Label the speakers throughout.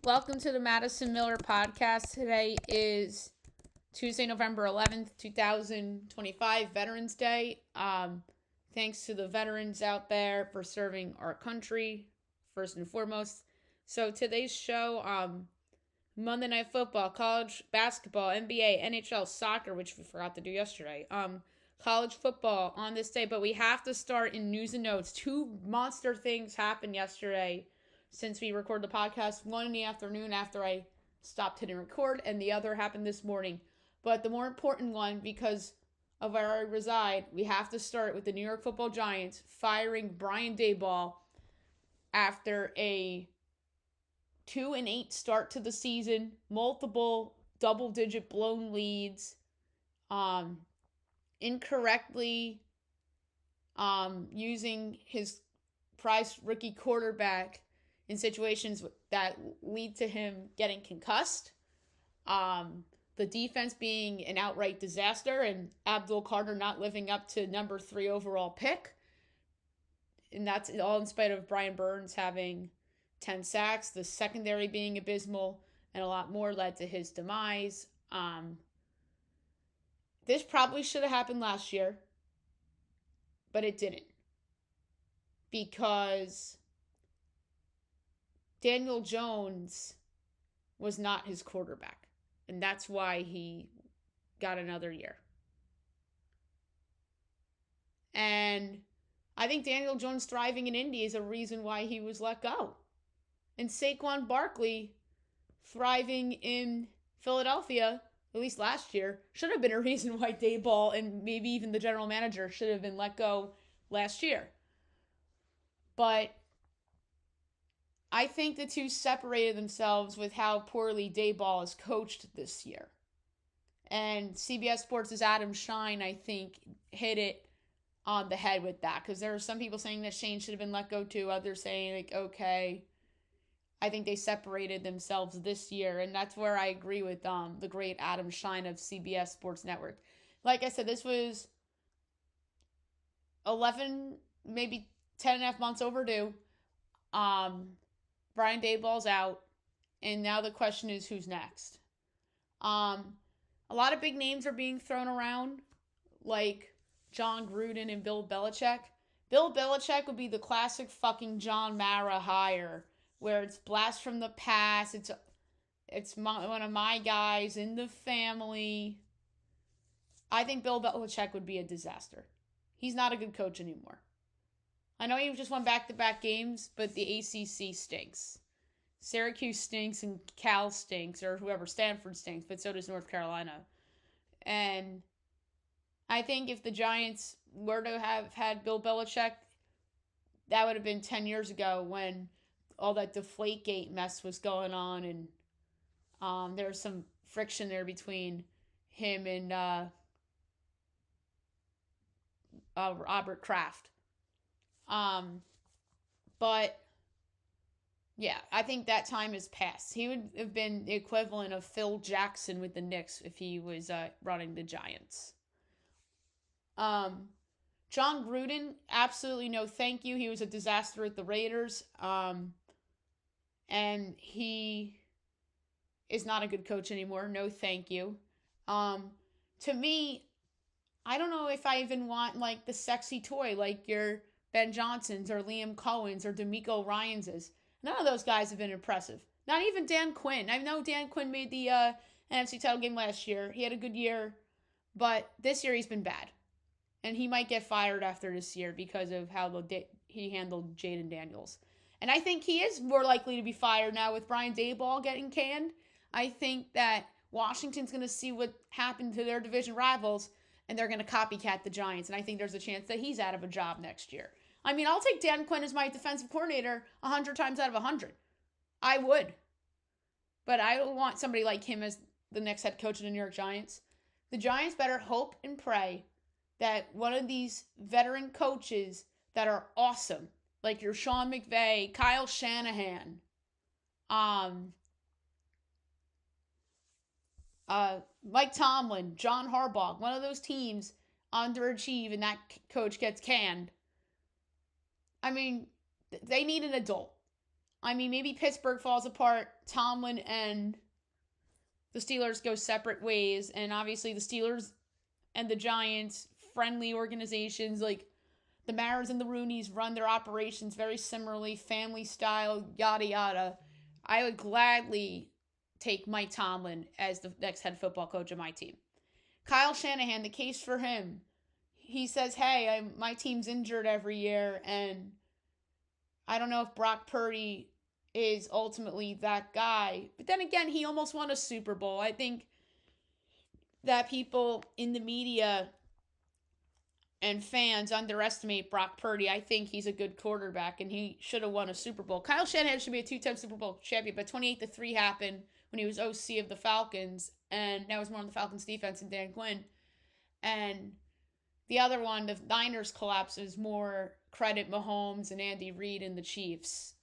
Speaker 1: Welcome to the Madison Miller podcast. Today is Tuesday, November 11th, 2025, Veterans Day. Thanks to the veterans out there for serving our country, first and foremost. So today's show, Monday Night Football, college basketball, NBA, NHL, soccer, which we forgot to do yesterday. College football on this day, but we have to start in news and notes. Two monster things happened yesterday since we recorded the podcast. One in the afternoon after I stopped hitting record, and the other happened this morning. But the more important one, because of where I reside, we have to start with the New York Football Giants firing Brian Daboll after a 2-8 start to the season, multiple double-digit blown leads, incorrectly using his prized rookie quarterback in situations that lead to him getting concussed. The defense being an outright disaster, and Abdul Carter not living up to number 3 overall pick. And that's all in spite of Brian Burns having 10 sacks, the secondary being abysmal, and a lot more led to his demise. This probably should have happened last year, but it didn't. Because Daniel Jones was not his quarterback. And that's why he got another year. And I think Daniel Jones thriving in Indy is a reason why he was let go. And Saquon Barkley thriving in Philadelphia, at least last year, should have been a reason why Daboll and maybe even the general manager should have been let go last year. But I think the two separated themselves with how poorly Daboll is coached this year. And CBS Sports' Adam Shine, I think, hit it on the head with that. Because there are some people saying that Shane should have been let go too. Others saying, like, okay. I think they separated themselves this year. And that's where I agree with the great Adam Shine of CBS Sports Network. Like I said, this was 11, maybe 10 and a half months overdue. Brian Daboll's out, and now the question is who's next. A lot of big names are being thrown around, like John Gruden and Bill Belichick. Bill Belichick would be the classic fucking John Mara hire, where it's blast from the past. It's one of my guys in the family. I think Bill Belichick would be a disaster. He's not a good coach anymore. I know he just won back-to-back games, but the ACC stinks. Syracuse stinks and Cal stinks, or whoever, Stanford stinks, but so does North Carolina. And I think if the Giants were to have had Bill Belichick, that would have been 10 years ago when all that Deflategate mess was going on, and there was some friction there between him and Robert Kraft. But yeah, I think that time has passed. He would have been the equivalent of Phil Jackson with the Knicks if he was running the Giants. John Gruden, absolutely no thank you. He was a disaster at the Raiders. And he is not a good coach anymore. No thank you. To me, I don't know if I even want like the sexy toy like your Ben Johnson's or Liam Cohen's or D'Amico Ryan's. None of those guys have been impressive. Not even Dan Quinn. I know Dan Quinn made the NFC title game last year. He had a good year, but this year he's been bad. And he might get fired after this year because of how he handled Jaden Daniels. And I think he is more likely to be fired now with Brian Daboll getting canned. I think that Washington's going to see what happened to their division rivals, and they're going to copycat the Giants. And I think there's a chance that he's out of a job next year. I mean, I'll take Dan Quinn as my defensive coordinator 100 times out of 100. I would. But I don't want somebody like him as the next head coach of the New York Giants. The Giants better hope and pray that one of these veteran coaches that are awesome, like your Sean McVay, Kyle Shanahan, Mike Tomlin, John Harbaugh, one of those teams underachieve and that coach gets canned. I mean, they need an adult. I mean, maybe Pittsburgh falls apart. Tomlin and the Steelers go separate ways. And obviously, the Steelers and the Giants, friendly organizations, like the Maras and the Rooneys run their operations very similarly, family style, yada yada. I would gladly take Mike Tomlin as the next head football coach of my team. Kyle Shanahan, the case for him. He says, hey, my team's injured every year, and I don't know if Brock Purdy is ultimately that guy. But then again, he almost won a Super Bowl. I think that people in the media and fans underestimate Brock Purdy. I think he's a good quarterback, and he should have won a Super Bowl. Kyle Shanahan should be a two-time Super Bowl champion, but 28-3 happened when he was OC of the Falcons, and that was more on the Falcons defense than Dan Quinn. And the other one, the Niners collapse, is more credit Mahomes and Andy Reid and the Chiefs.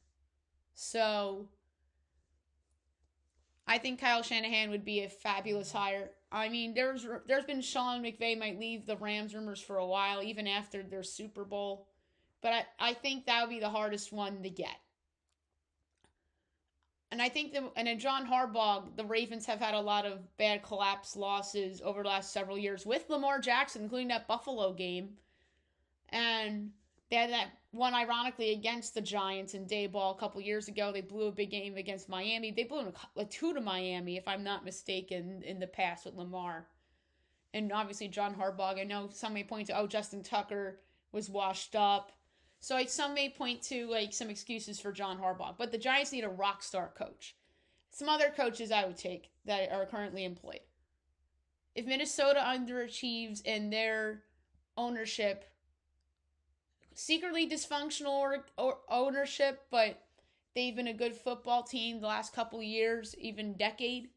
Speaker 1: So I think Kyle Shanahan would be a fabulous hire. I mean, there's been Sean McVay might leave the Rams rumors for a while, even after their Super Bowl. But I think that would be the hardest one to get. And I think and then John Harbaugh, the Ravens have had a lot of bad collapse losses over the last several years with Lamar Jackson, including that Buffalo game. And they had that one, ironically, against the Giants in Dayball a couple years ago. They blew a big game against Miami. They blew a 2 to Miami, if I'm not mistaken, in the past with Lamar. And obviously John Harbaugh, I know some may point to, Justin Tucker was washed up. So some may point to some excuses for John Harbaugh. But the Giants need a rock star coach. Some other coaches I would take that are currently employed. If Minnesota underachieves in their ownership, secretly dysfunctional or ownership, but they've been a good football team the last couple years, even decade,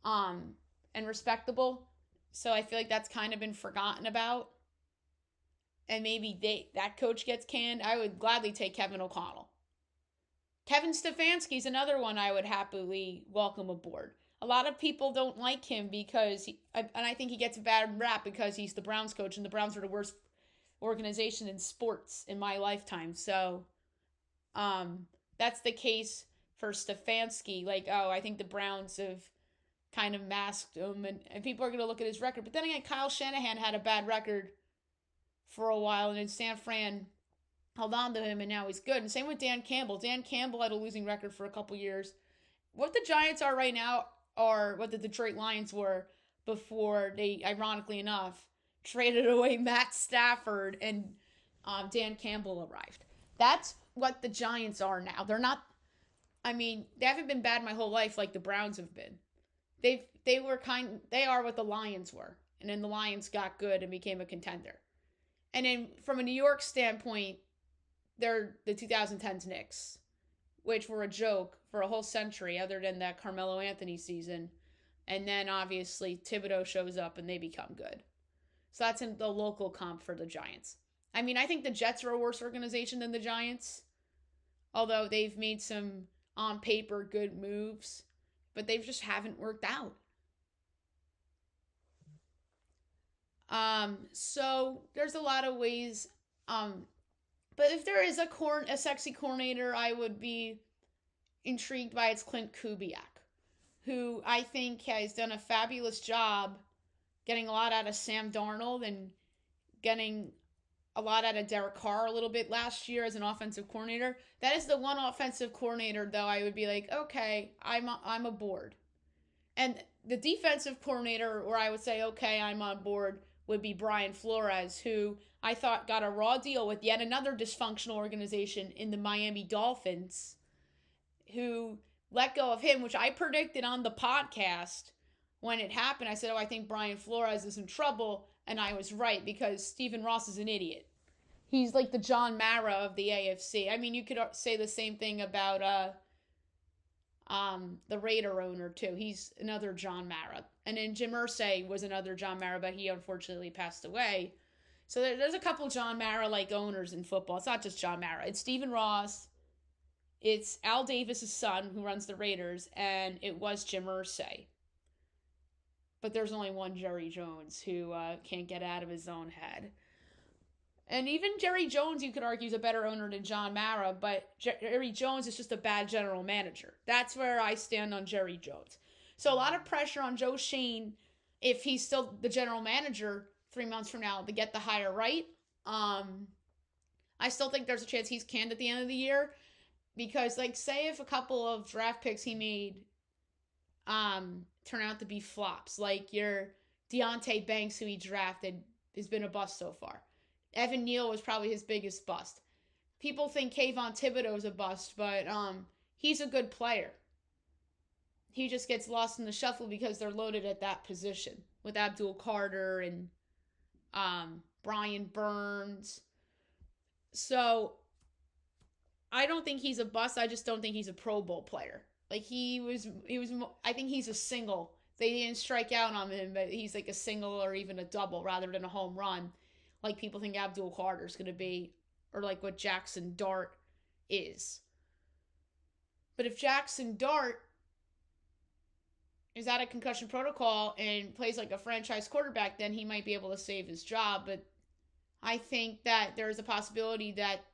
Speaker 1: and respectable. So I feel like that's kind of been forgotten about. And maybe that coach gets canned. I would gladly take Kevin O'Connell. Kevin Stefanski's another one I would happily welcome aboard. A lot of people don't like him because and I think he gets a bad rap because he's the Browns coach, and the Browns are the worst organization in sports in my lifetime. So that's the case for Stefanski. I think the Browns have kind of masked him, and people are going to look at his record. But then again, Kyle Shanahan had a bad record for a while, and then San Fran held on to him, and now he's good. And same with Dan Campbell. Dan Campbell had a losing record for a couple years. What the Giants are right now are what the Detroit Lions were before they, ironically enough, traded away Matt Stafford and Dan Campbell arrived. That's what the Giants are now. They're not, they haven't been bad my whole life like the Browns have been. They are what the Lions were. And then the Lions got good and became a contender. And then from a New York standpoint, they're the 2010s Knicks, which were a joke for a whole century other than that Carmelo Anthony season. And then obviously Thibodeau shows up and they become good. So that's in the local comp for the Giants. I think the Jets are a worse organization than the Giants, although they've made some on paper good moves, but they just haven't worked out. So there's a lot of ways. But if there is a sexy coordinator, I would be intrigued by, it's Clint Kubiak, who I think has done a fabulous job getting a lot out of Sam Darnold and getting a lot out of Derek Carr a little bit last year as an offensive coordinator. That is the one offensive coordinator, though, I would be like, okay, I'm aboard. And the defensive coordinator, where I would say, okay, I'm on board, would be Brian Flores, who I thought got a raw deal with yet another dysfunctional organization in the Miami Dolphins, who let go of him, which I predicted on the podcast when it happened. I said, I think Brian Flores is in trouble, and I was right because Stephen Ross is an idiot. He's like the John Mara of the AFC. You could say the same thing about the Raider owner, too. He's another John Mara. And then Jim Irsay was another John Mara, but he unfortunately passed away. So there's a couple John Mara-like owners in football. It's not just John Mara. It's Stephen Ross. It's Al Davis' son, who runs the Raiders, and it was Jim Irsay. But there's only one Jerry Jones who can't get out of his own head. And even Jerry Jones, you could argue, is a better owner than John Mara, but Jerry Jones is just a bad general manager. That's where I stand on Jerry Jones. So a lot of pressure on Joe Shane, if he's still the general manager 3 months from now, to get the hire right. I still think there's a chance he's canned at the end of the year, because, like, say if a couple of draft picks he made turn out to be flops, like your Deontay Banks, who he drafted, has been a bust so far. Evan Neal was probably his biggest bust. People think Kayvon Thibodeau is a bust, but he's a good player. He just gets lost in the shuffle because they're loaded at that position with Abdul Carter and Brian Burns. So I don't think he's a bust. I just don't think he's a Pro Bowl player. Like he was. I think he's a single. They didn't strike out on him, but he's like a single or even a double rather than a home run, like people think Abdul Carter's going to be, or like what Jackson Dart is. But if Jackson Dart is out of concussion protocol and plays like a franchise quarterback, then he might be able to save his job. But I think that there's a possibility that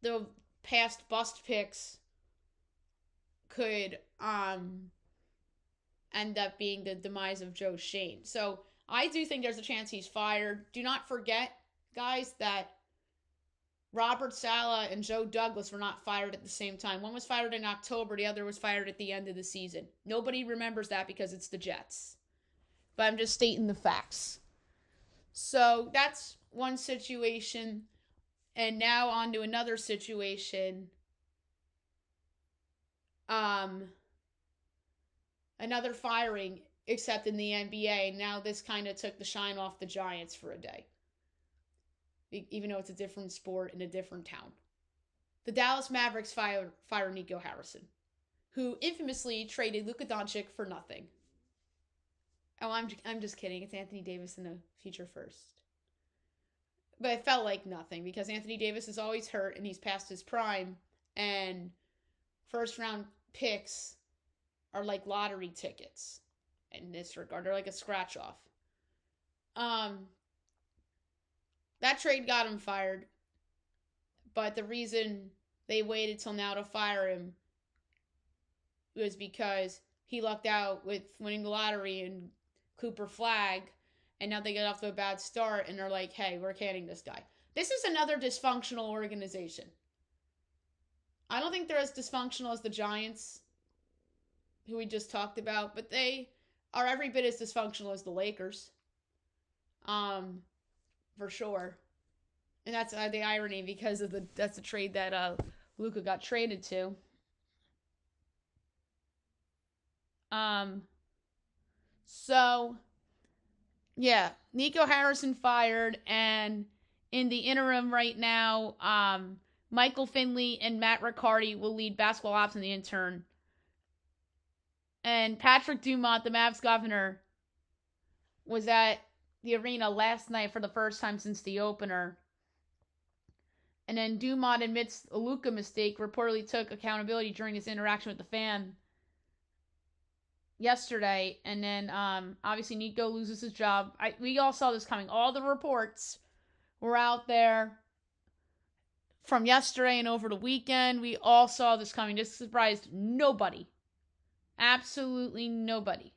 Speaker 1: the past bust picks could end up being the demise of Joe Shane. So I do think there's a chance he's fired. Do not forget, guys, that Robert Saleh and Joe Douglas were not fired at the same time. One was fired in October, the other was fired at the end of the season. Nobody remembers that because it's the Jets. But I'm just stating the facts. So that's one situation. And now on to another situation. Another firing, except in the NBA. Now this kind of took the shine off the Giants for a day. Even though it's a different sport in a different town. The Dallas Mavericks fire Nico Harrison, who infamously traded Luka Doncic for nothing. Oh, I'm just kidding. It's Anthony Davis in the future first. But it felt like nothing because Anthony Davis is always hurt and he's past his prime. And first round picks are like lottery tickets in this regard. They're like a scratch off. That trade got him fired. But the reason they waited till now to fire him was because he lucked out with winning the lottery and Cooper Flag. And now they get off to a bad start and they're like, hey, we're canning this guy. This is another dysfunctional organization. I don't think they're as dysfunctional as the Giants, who we just talked about, but they are every bit as dysfunctional as the Lakers. For sure. And that's the irony because of that's the trade that Luka got traded to. So yeah, Nico Harrison fired, and in the interim right now, Michael Finley and Matt Riccardi will lead basketball ops in the intern. And Patrick Dumont, the Mavs governor, was at the arena last night for the first time since the opener. And then Dumont admits a Luka mistake, reportedly took accountability during his interaction with the fan yesterday. And then obviously Nico loses his job. We all saw this coming. All the reports were out there from yesterday and over the weekend. We all saw this coming. This surprised nobody. Absolutely nobody.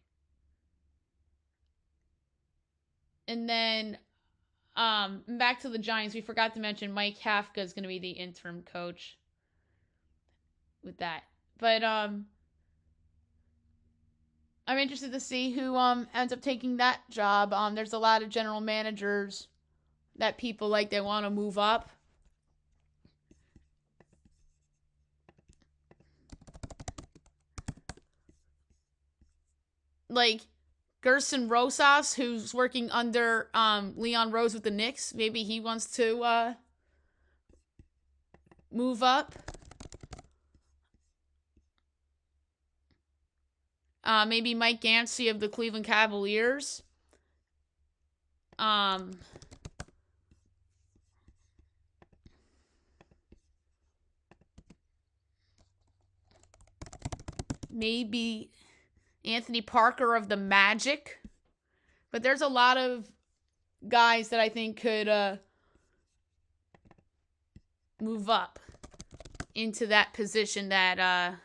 Speaker 1: And then back to the Giants. We forgot to mention Mike Kafka is going to be the interim coach with that. But I'm interested to see who ends up taking that job. There's a lot of general managers that people like, they want to move up. Like Gerson Rosas, who's working under Leon Rose with the Knicks. Maybe he wants to move up. Maybe Mike Gansey of the Cleveland Cavaliers. Maybe Anthony Parker of the Magic. But there's a lot of guys that I think could move up into that position that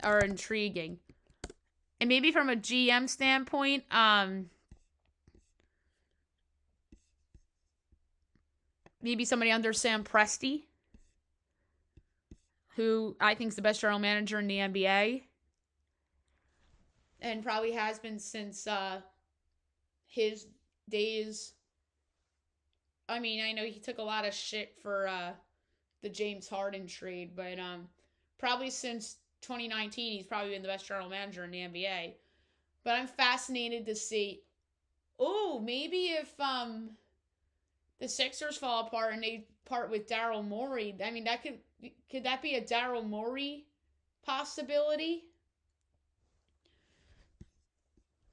Speaker 1: are intriguing. And maybe from a GM standpoint, maybe somebody under Sam Presti, who I think is the best general manager in the NBA. And probably has been since his days. I mean, I know he took a lot of shit for the James Harden trade, but probably since 2019, he's probably been the best general manager in the NBA. But I'm fascinated to see, maybe if the Sixers fall apart and they part with Daryl Morey, I mean, that could that be a Daryl Morey possibility?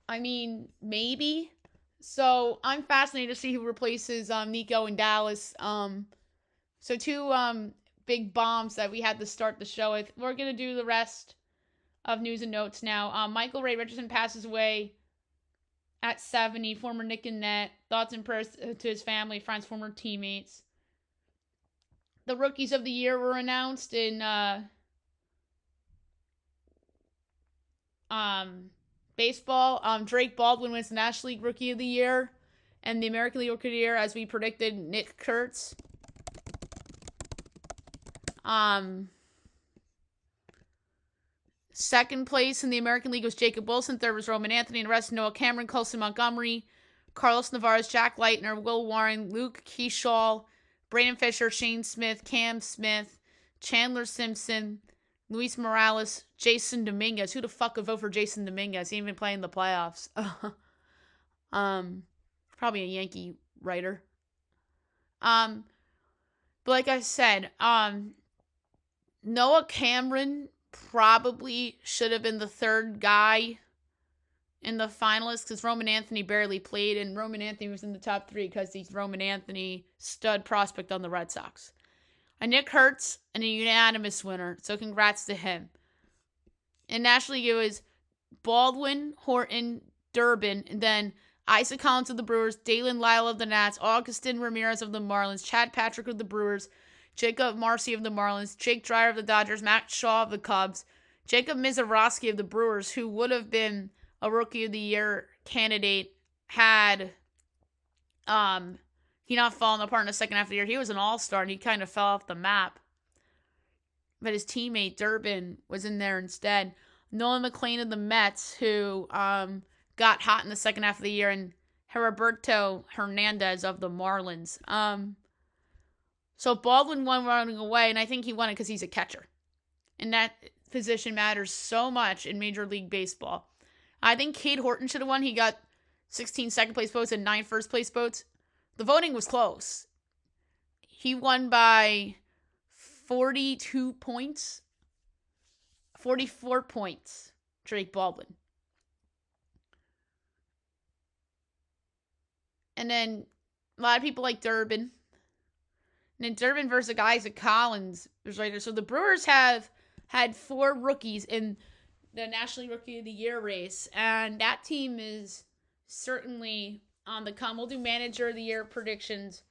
Speaker 1: I mean, maybe. So I'm fascinated to see who replaces Nico in Dallas. So two big bombs that we had to start the show with. We're gonna do the rest of news and notes now. Michael Ray Richardson passes away at 70. Former Nick and Net. Thoughts and prayers to his family, friends, former teammates. The rookies of the year were announced in baseball. Drake Baldwin wins the National League Rookie of the Year, and the American League Rookie of the Year, as we predicted, Nick Kurtz. Second place in the American League was Jacob Wilson. Third was Roman Anthony. And the rest, Noah Cameron, Colson Montgomery, Carlos Navarez, Jack Leitner, Will Warren, Luke Keyshaw, Brandon Fisher, Shane Smith, Cam Smith, Chandler Simpson, Luis Morales, Jason Dominguez. Who the fuck would vote for Jason Dominguez? He ain't even playing the playoffs. Probably a Yankee writer. But like I said, Noah Cameron probably should have been the third guy in the finalists because Roman Anthony barely played, and Roman Anthony was in the top three because he's Roman Anthony, stud prospect on the Red Sox. And Nick Kurtz, and a unanimous winner, so congrats to him. In National League, it was Baldwin, Horton, Durbin, and then Isaac Collins of the Brewers, Dalen Lyle of the Nats, Augustin Ramirez of the Marlins, Chad Patrick of the Brewers, Jacob Marcy of the Marlins, Jake Dreyer of the Dodgers, Matt Shaw of the Cubs, Jacob Mizorowski of the Brewers, who would have been a Rookie of the Year candidate had he not fallen apart in the second half of the year. He was an all-star, and he kind of fell off the map. But his teammate, Durbin, was in there instead. Nolan McLean of the Mets, who got hot in the second half of the year, and Heriberto Hernandez of the Marlins. So Baldwin won running away, and I think he won it because he's a catcher. And that position matters so much in Major League Baseball. I think Cade Horton should have won. He got 16 second-place votes and 9 first-place votes. The voting was close. He won by 42 points. 44 points, Drake Baldwin. And then a lot of people like Durbin. And then Durbin versus Isaac Collins was right there. So the Brewers have had 4 rookies in the National League Rookie of the Year race. And that team is certainly on the come. We'll do Manager of the Year predictions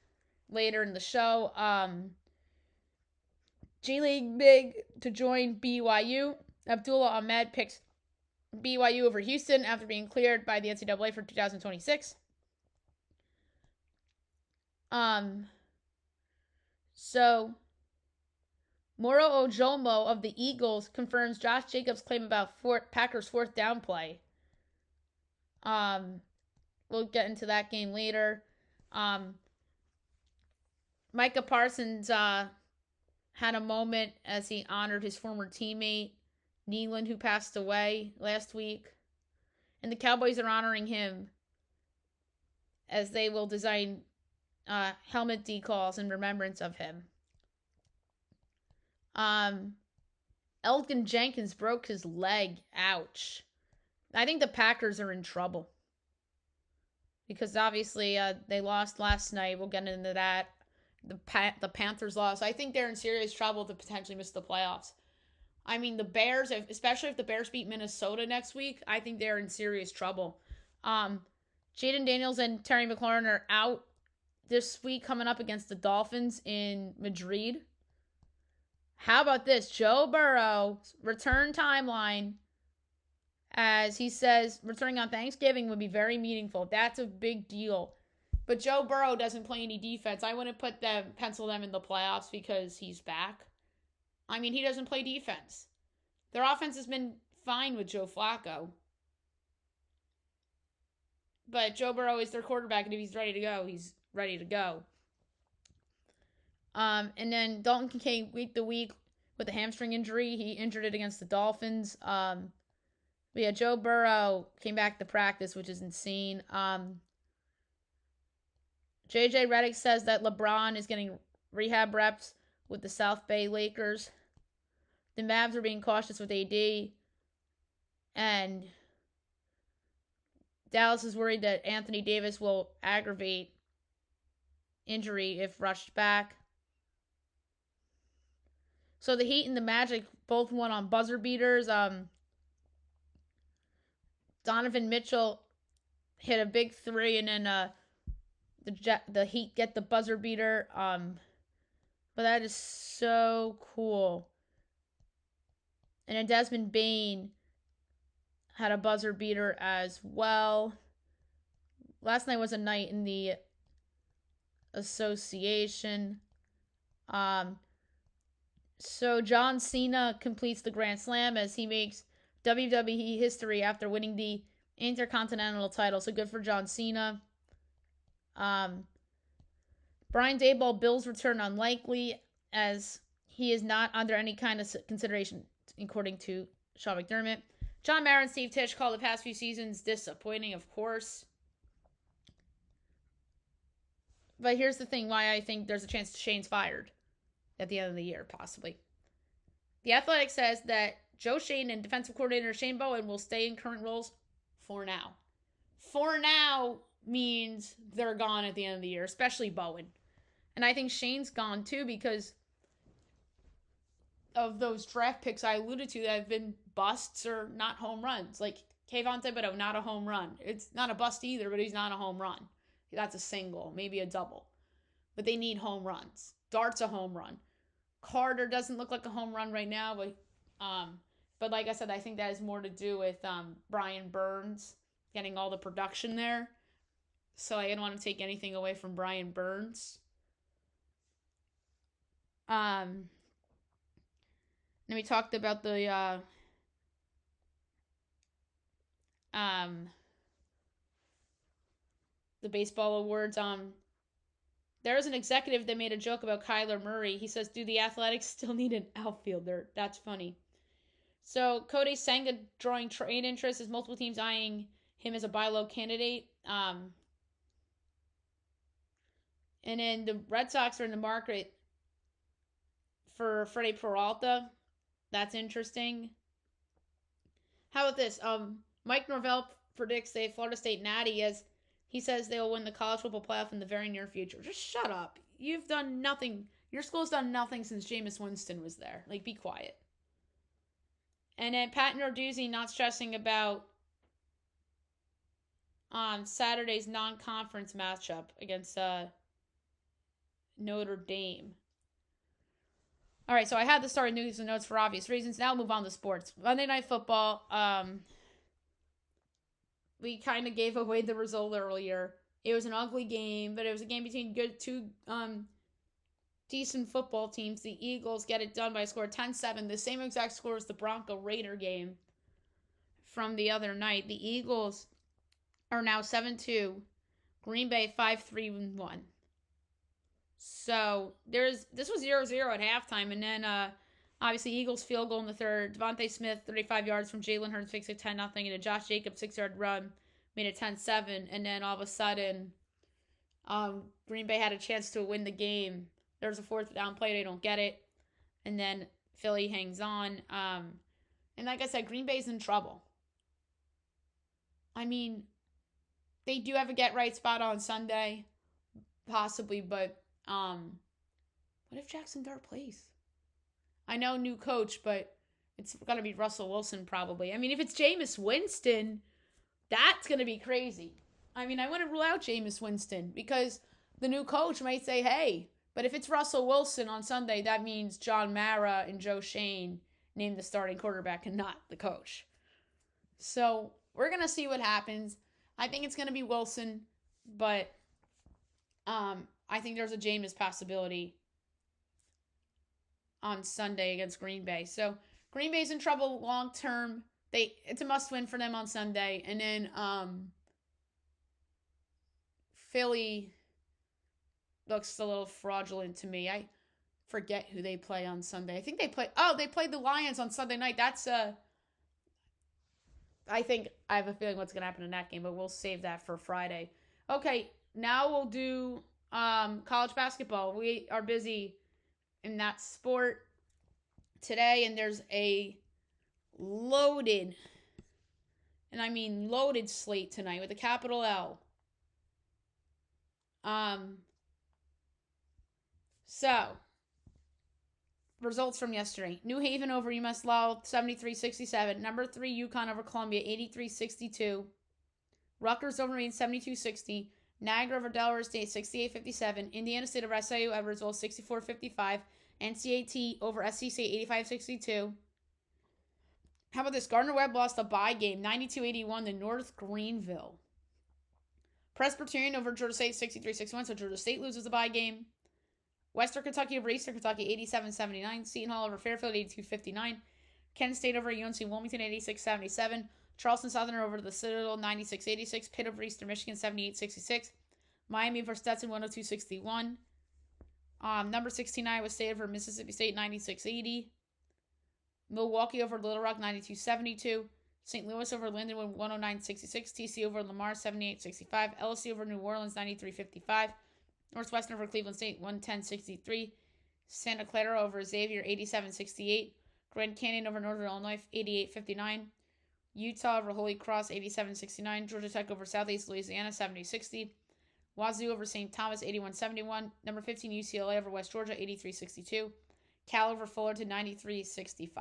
Speaker 1: later in the show. J-League big to join BYU. Abdullah Ahmed picks BYU over Houston after being cleared by the NCAA for 2026. So Moro Ojomo of the Eagles confirms Josh Jacobs' claim about Packers' fourth down play. We'll get into that game later. Micah Parsons had a moment as he honored his former teammate, Nealon, who passed away last week. And the Cowboys are honoring him as they will design helmet decals in remembrance of him. Elgin Jenkins broke his leg. Ouch. I think the Packers are in trouble. Because obviously they lost last night. We'll get into that. The Panthers lost. I think they're in serious trouble to potentially miss the playoffs. I mean, the Bears, especially if the Bears beat Minnesota next week, I think they're in serious trouble. Jaden Daniels and Terry McLaurin are out this week coming up against the Dolphins in Madrid. How about this? Joe Burrow's return timeline, as he says, returning on Thanksgiving would be very meaningful. That's a big deal. But Joe Burrow doesn't play any defense. I wouldn't pencil them in the playoffs because he's back. I mean, he doesn't play defense. Their offense has been fine with Joe Flacco. But Joe Burrow is their quarterback, and if he's ready to go, he's ready to go. And then Dalton Kincaid week to week with a hamstring injury. He injured it against the Dolphins. But yeah, Joe Burrow came back to practice, which is insane. JJ Redick says that LeBron is getting rehab reps with the South Bay Lakers. The Mavs are being cautious with AD. And Dallas is worried that Anthony Davis will aggravate injury if rushed back. So the Heat and the Magic both won on buzzer beaters. Donovan Mitchell hit a big three, and then the Heat get the buzzer beater. But that is so cool. And then Desmond Bane had a buzzer beater as well. Last night was a night in the association. So John Cena completes the Grand Slam as he makes WWE history after winning the Intercontinental title. So good for John Cena. Brian Daboll, Bills return unlikely as he is not under any kind of consideration, according to Sean McDermott. John Mara and Steve Tisch call the past few seasons disappointing, of course. But here's the thing why I think there's a chance Shane's fired at the end of the year, possibly. The Athletic says that Joe Shane and defensive coordinator Shane Bowen will stay in current roles for now. For now means they're gone at the end of the year, especially Bowen. And I think Shane's gone too because of those draft picks I alluded to that have been busts or not home runs. Like Kayvon Thibodeau, not a home run. It's not a bust either, but he's not a home run. That's a single, maybe a double. But they need home runs. Dart's a home run. Carter doesn't look like a home run right now, but like I said, I think that has more to do with Brian Burns getting all the production there. So I didn't want to take anything away from Brian Burns. Then we talked about the baseball awards. There was an executive that made a joke about Kyler Murray. He says, do the Athletics still need an outfielder? That's funny. So Cody Senga drawing trade interest as multiple teams eyeing him as a buy low candidate. And then the Red Sox are in the market for Freddie Peralta. That's interesting. How about this? Mike Norvell predicts a Florida State natty as he says they will win the college football playoff in the very near future. Just shut up. You've done nothing. Your school's done nothing since Jameis Winston was there. Like, be quiet. And then Pat Narduzzi not stressing about Saturday's non-conference matchup against Notre Dame. All right, so I had to start news and notes for obvious reasons. Now I'll move on to sports. Monday Night Football. We kind of gave away the result earlier. It was an ugly game, but it was a game between two decent football teams. The Eagles get it done by a score of 10-7, the same exact score as the Bronco-Raider game from the other night. The Eagles are now 7-2. Green Bay 5-3-1. So this was 0-0 at halftime, and then obviously Eagles field goal in the third. Devontae Smith 35 yards from Jalen Hurts fixed it 10-0, and a Josh Jacobs 6-yard run made it 10-7. And then all of a sudden, Green Bay had a chance to win the game. There was a fourth down play, they don't get it, and then Philly hangs on. And like I said, Green Bay's in trouble. I mean, they do have a get right spot on Sunday, possibly, but what if Jackson Dart plays? I know new coach, but it's going to be Russell Wilson probably. I mean, if it's Jameis Winston, that's going to be crazy. I mean, I want to rule out Jameis Winston because the new coach might say, hey, but if it's Russell Wilson on Sunday, that means John Mara and Joe Shane named the starting quarterback and not the coach. So we're going to see what happens. I think it's going to be Wilson, but I think there's a Jameis possibility on Sunday against Green Bay. So Green Bay's in trouble long term. It's a must win for them on Sunday. And then Philly looks a little fraudulent to me. I forget who they play on Sunday. I think they played the Lions on Sunday night. That's I have a feeling what's going to happen in that game, but we'll save that for Friday. Okay, now we'll do college basketball. We are busy in that sport today, and there's a loaded, and I mean loaded slate tonight with a capital L. So, results from yesterday. New Haven over UMass Lowell, 73-67. Number 3, UConn over Columbia, 83-62. Rutgers over Maine, 72-60. Niagara over Delaware State, 68-57. Indiana State over SIU Edwardsville, 64-55. NCAT over SCC, 85-62. How about this? Gardner-Webb lost a bye game, 92-81 to North Greenville. Presbyterian over Georgia State, 63-61, so Georgia State loses the bye game. Western Kentucky over Eastern Kentucky, 87-79. Seton Hall over Fairfield, 82-59. Kent State over UNC Wilmington, 86-77. Charleston Southern over the Citadel, 96-86. Pitt over Eastern Michigan, 78-66. Miami over Stetson, 102-61. Number 16, Iowa State over Mississippi State, 96-80. Milwaukee over Little Rock, 92-72. St. Louis over Lindenwood, 109-66. TC over Lamar, 78-65. LSU over New Orleans, 93-55. Northwestern over Cleveland State, 110-63. Santa Clara over Xavier, 87-68. Grand Canyon over Northern Illinois, 88-59. Utah over Holy Cross, 87-69. Georgia Tech over Southeast Louisiana, 70-60. Wazoo over St. Thomas, 81-71. Number 15, UCLA over West Georgia, 83-62. Cal over Fullerton, 93-65.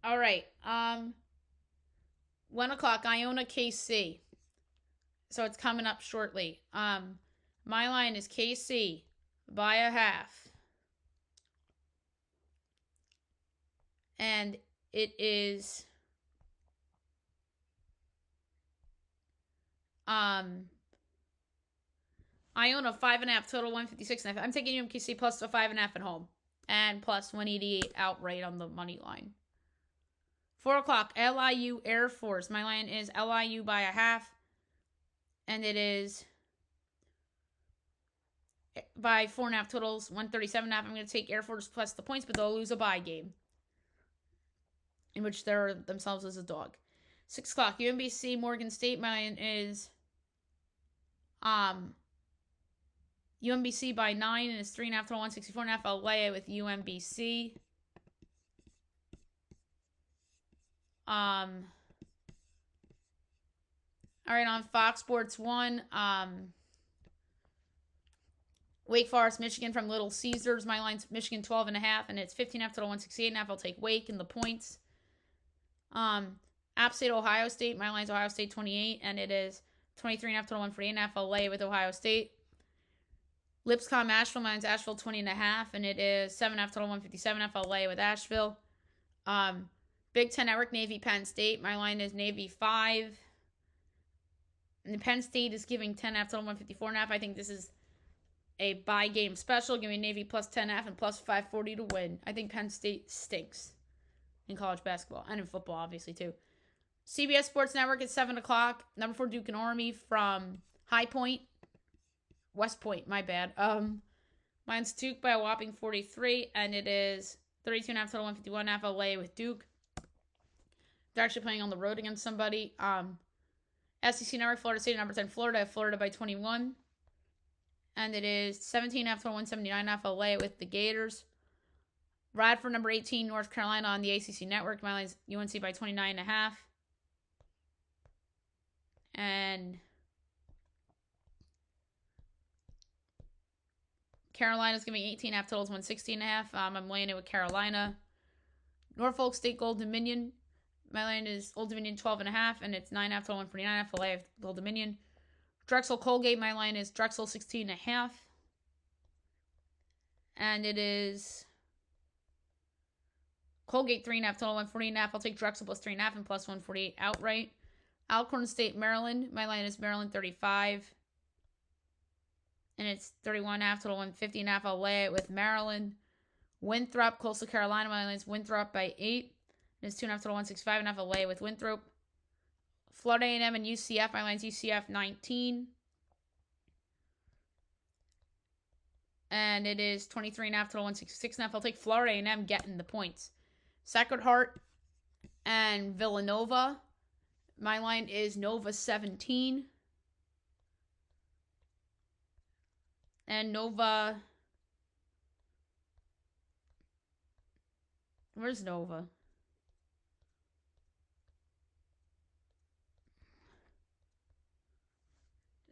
Speaker 1: All right. 1 o'clock, Iona KC. So it's coming up shortly. My line is KC by a half. And it is Iona 5.5 total, 156.5. I'm taking UMKC plus the 5.5 at home. And plus 188 outright on the money line. 4 o'clock, LIU Air Force. My line is LIU by a half. And it is by 4.5 totals, 137.5. I'm going to take Air Force plus the points, but they'll lose a bye game, in which they're themselves as a dog. 6 o'clock, UMBC Morgan State. My line is UMBC by 9, and it's 3.5 total, 164.5. I'll lay it with UMBC. All right, on Fox Sports 1, Wake Forest, Michigan from Little Caesars. My line's Michigan 12.5, and it's 15.5 total, 168.5. I'll take Wake in the points. App State, Ohio State. My line's Ohio State 28, and it is 23.5 total, 148.5. I'll lay it with Ohio State. Lipscomb, Asheville. My line's Asheville 20.5, and it is 7.5 total, 157.5. I'll lay it with Asheville. Big Ten Network, Navy, Penn State. My line is Navy 5. And Penn State is giving 10.5 total, 154.5. I think this is a bye game special. Give me Navy plus 10.5 and plus 540 to win. I think Penn State stinks in college basketball and in football, obviously, too. CBS Sports Network at 7 o'clock. Number 4, Duke and Army from High Point. West Point, my bad. Mine's Duke by a whopping 43, and it is 32.5 total, 151.5. I'll lay with Duke. They're actually playing on the road against somebody. SEC Network, Florida State, number 10, Florida. Florida by 21. And it is 17.5 total, 179.5. I'll lay it with the Gators. Radford, number 18, North Carolina on the ACC Network. My line's UNC by 29.5. And Carolina's giving 18.5 totals, 116.5. I'm laying it with Carolina. Norfolk State, Gold Dominion. My line is Old Dominion 12.5, and it's 9.5 total 149.5. LA of Old Dominion. Drexel Colgate, my line is Drexel 16.5. And it is Colgate 3.5 total 148.5. I'll take Drexel plus 3.5 and plus 148 outright. Alcorn State, Maryland. My line is Maryland 35. And it's 31.5 total 150.5. I'll lay it with Maryland. Winthrop, Coastal Carolina. My line is Winthrop by 8. And it's 2.5 total 165.5. I'll lay it with Winthrop. Florida A&M and UCF. My line is UCF 19. And it is 23.5 total 166.5. I'll take Florida A&M getting the points. Sacred Heart and Villanova. My line is Nova 17. And Nova... Where's Nova?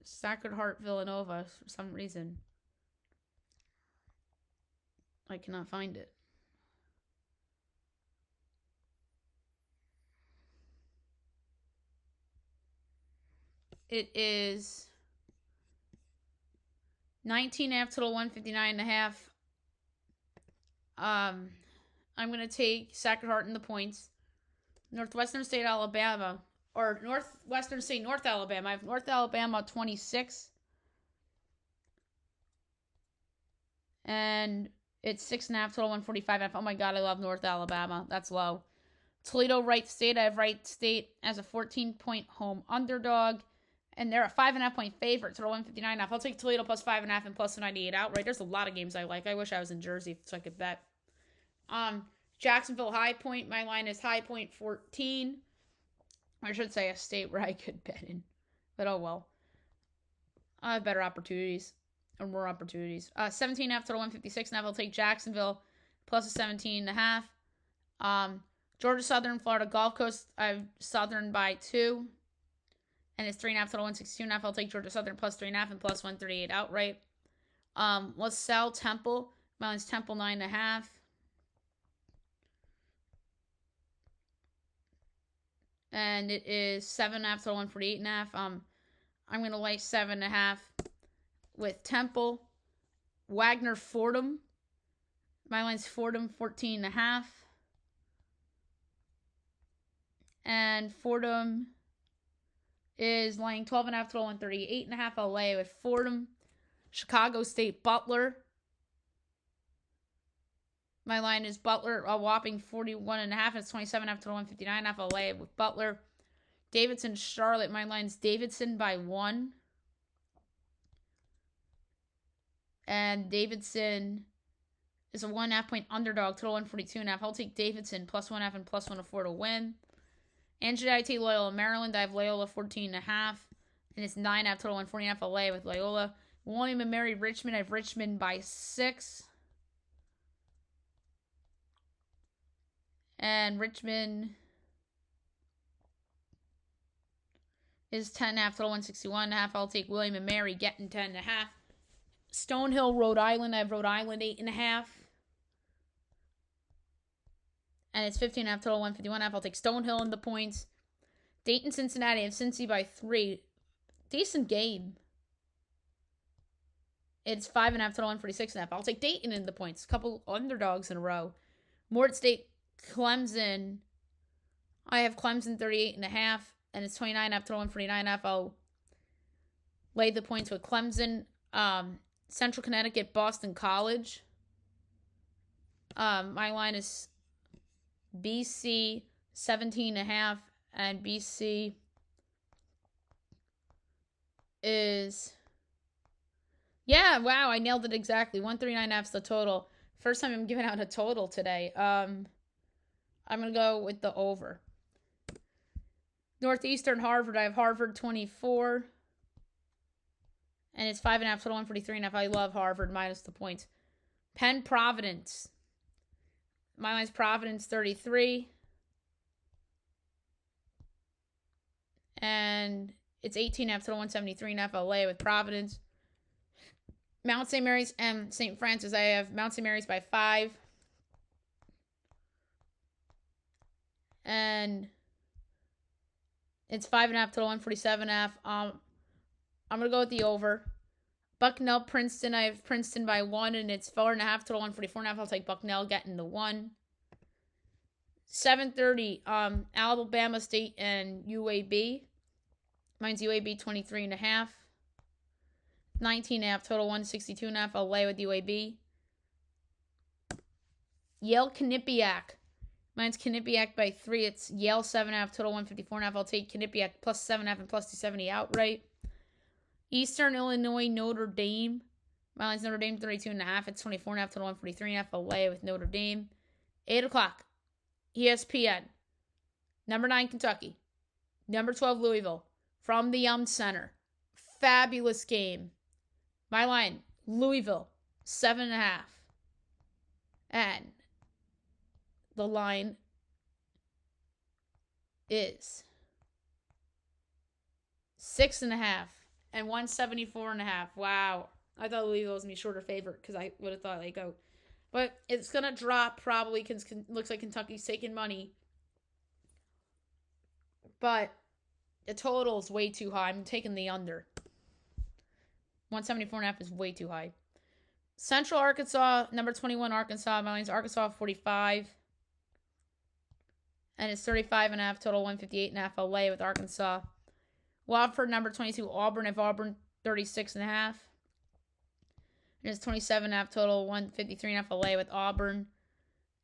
Speaker 1: Sacred Heart Villanova for some reason. I cannot find it. It is 19.5 total 159.5. I'm going to take Sacred Heart in the points. Northwestern State, Alabama. Or Northwestern State, North Alabama. I have North Alabama 26. And it's 6.5 total 145.5. Oh my god, I love North Alabama. That's low. Toledo, Wright State. I have Wright State as a 14-point home underdog. And they're a 5.5 point favorite, total 159.5. I'll take Toledo plus 5.5 and plus 98 outright. There's a lot of games I like. I wish I was in Jersey so I could bet. Jacksonville High Point. My line is High Point 14. I should say a state where I could bet in. But oh well. I have better opportunities. Or more opportunities. 17.5 total 156.5. I'll take Jacksonville plus a 17.5. Georgia Southern, Florida Gulf Coast. I have Southern by 2. And it's 3.5 total 162.5. I'll take Georgia Southern plus 3.5 and plus 138 outright. LaSalle Temple. My line's Temple 9.5. And it is 7.5 total 148.5. I'm going to lay 7.5 with Temple. Wagner Fordham. My line's Fordham 14.5. And Fordham is laying 12.5 total 138.5. I'll lay with Fordham. Chicago State Butler. My line is Butler, a whopping 41.5. It's 27.5 total 159.5. I'll lay it with Butler. Davidson Charlotte. My line's Davidson by 1. And Davidson is a 1.5 point underdog, total 142.5. I'll take Davidson plus 1.5 and plus 104 to win. NJIT Loyola Maryland. I have Loyola 14.5. And it's 9.5 total 140.5. I'll lay with Loyola. William and Mary Richmond. I have Richmond by 6. And Richmond is 10.5 total 161.5. I'll take William and Mary getting 10.5. Stonehill, Rhode Island. I have Rhode Island 8.5. And it's 15.5 total 151.5. I'll take Stonehill in the points. Dayton, Cincinnati. I have Cincy by 3. Decent game. It's 5.5 total 146.5. I'll take Dayton in the points. A couple underdogs in a row. Mort State, Clemson. I have Clemson 38.5. And it's 29.5 total 149.5. I'll lay the points with Clemson. Central Connecticut, Boston College. My line is BC 17.5. And BC is... Yeah, wow, I nailed it exactly. 139.5 is the total. First time I'm giving out a total today. I'm going to go with the over. Northeastern Harvard, I have Harvard 24. And it's 5.5 total 143.5. I love Harvard minus the points. Penn Providence. My line's Providence 33. And it's 18.5 total 173.5. I'll lay it with Providence. Mount St. Mary's and St. Francis. I have Mount St. Mary's by 5. And It's 5.5 total, 147.5. I'm going to go with the over. Bucknell, Princeton. I have Princeton by 1, and it's 4.5 total, 144.5. I'll take Bucknell getting the 1. 7:30, Alabama State and UAB. Mine's UAB 23.5. 19.5 total, 162.5. I'll lay with UAB. Yale Quinnipiac. Mine's Quinnipiac by 3. It's Yale 7.5 total, 154.5. I'll take Quinnipiac plus 7.5 and plus 270 outright. Eastern Illinois Notre Dame. My line's Notre Dame 32.5. It's 24.5 total, 143.5. I'll lay with Notre Dame. 8 o'clock. ESPN. Number 9 Kentucky. Number 12 Louisville. From the Yum Center. Fabulous game. My line, Louisville 7.5. And the line is 6.5 and 174.5. Wow. I thought Louisville was going to be shorter favorite because I would have thought they'd go. But it's going to drop probably because looks like Kentucky's taking money. But the total is way too high. I'm taking the under. 174.5 is way too high. Central Arkansas, number 21 Arkansas. My line's Arkansas 45. And it's 35.5 total, 158.5. I'll lay with Arkansas. Wofford, number 22 Auburn. If Auburn 36.5. And it's 27.5 total, 153.5. I'll lay with Auburn.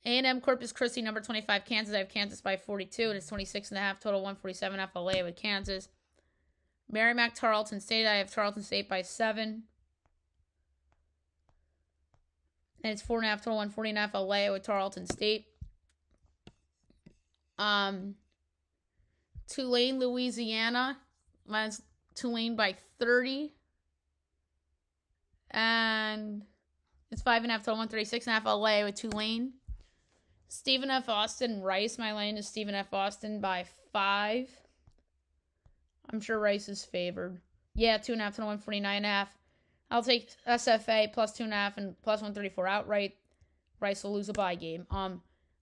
Speaker 1: A&M Corpus Christi, number 25 Kansas. I have Kansas by 42. And it's 26.5 total, 147.5. I'll lay with Kansas. Merrimack Tarleton State. I have Tarleton State by 7. And it's 4.5 total, 140.5. I'll lay with Tarleton State. Tulane, Louisiana. Mine's Tulane by 30. And it's 5.5 total, 136.5. I'll lay with Tulane. Stephen F. Austin, Rice. My lane is Stephen F. Austin by 5. I'm sure Rice is favored. Yeah, 2.5 to 149.5. I'll take SFA plus 2.5 and plus 134 outright. Rice will lose a bye game.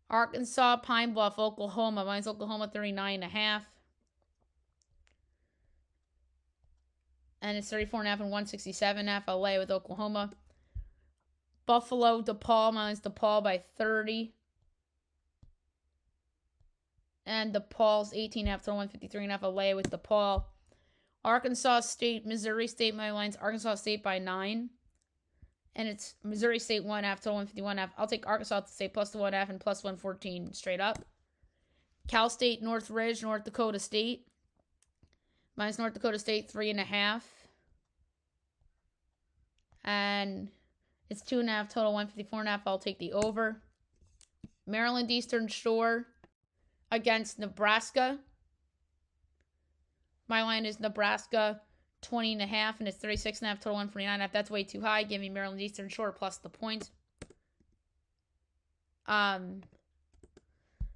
Speaker 1: Arkansas, Pine Bluff, Oklahoma. Mine's Oklahoma 39.5. And it's 34.5 and 167.5. I'll lay with Oklahoma. Buffalo, DePaul. Mine's DePaul by 30. And DePaul's 18.5 to 153.5. I'll lay with DePaul. Arkansas State, Missouri State. My line's Arkansas State by 9. And it's Missouri State 1.5 to 151.5. I'll take Arkansas State plus the 1.5 and plus 114 straight up. Cal State, Northridge, North Dakota State. Mine's North Dakota State 3.5. And it's 2.5 total, 154.5. I'll take the over. Maryland Eastern Shore against Nebraska. My line is Nebraska 20.5, and it's 36.5 total, 149.5. That's way too high. Give me Maryland Eastern Shore plus the points.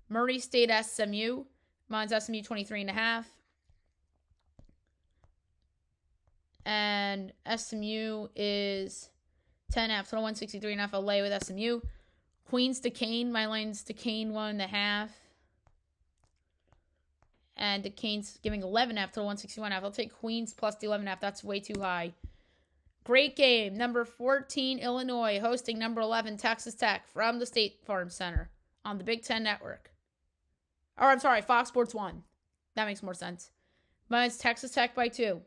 Speaker 1: Murray State SMU. Mine's SMU 23.5. And SMU is 10.5 total, 163.5. I'll lay with SMU. Queens Duquesne. My line's Duquesne 1.5. And Duquesne's giving 11.5 to 161.5. I'll take Queens plus the 11.5. That's way too high. Great game. Number 14, Illinois, hosting number 11, Texas Tech, from the State Farm Center on the Big Ten Network. Or, I'm sorry, Fox Sports 1. That makes more sense. Mine's Texas Tech by 2.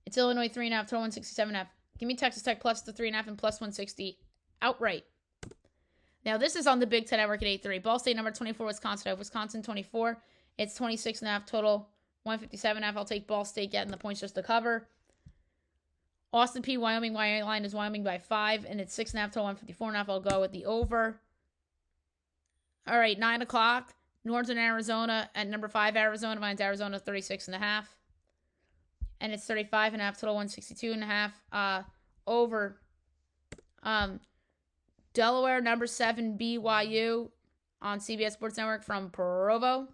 Speaker 1: It's Illinois 3.5 to 167.5. Give me Texas Tech plus the 3.5 and plus 160 outright. Now, this is on the Big Ten Network at 8:30. Ball State number 24, Wisconsin. I have Wisconsin 24. It's 26.5 total, 157.5. I'll take Ball State getting the points just to cover. Austin P. Wyoming. My line is Wyoming by 5, and it's 6.5 total, 154.5. I'll go with the over. All right, 9 o'clock. Northern Arizona at number 5, Arizona. Mine's Arizona 36.5. And it's 35.5 total, 162.5. Over. Delaware, number 7, BYU on CBS Sports Network from Provo.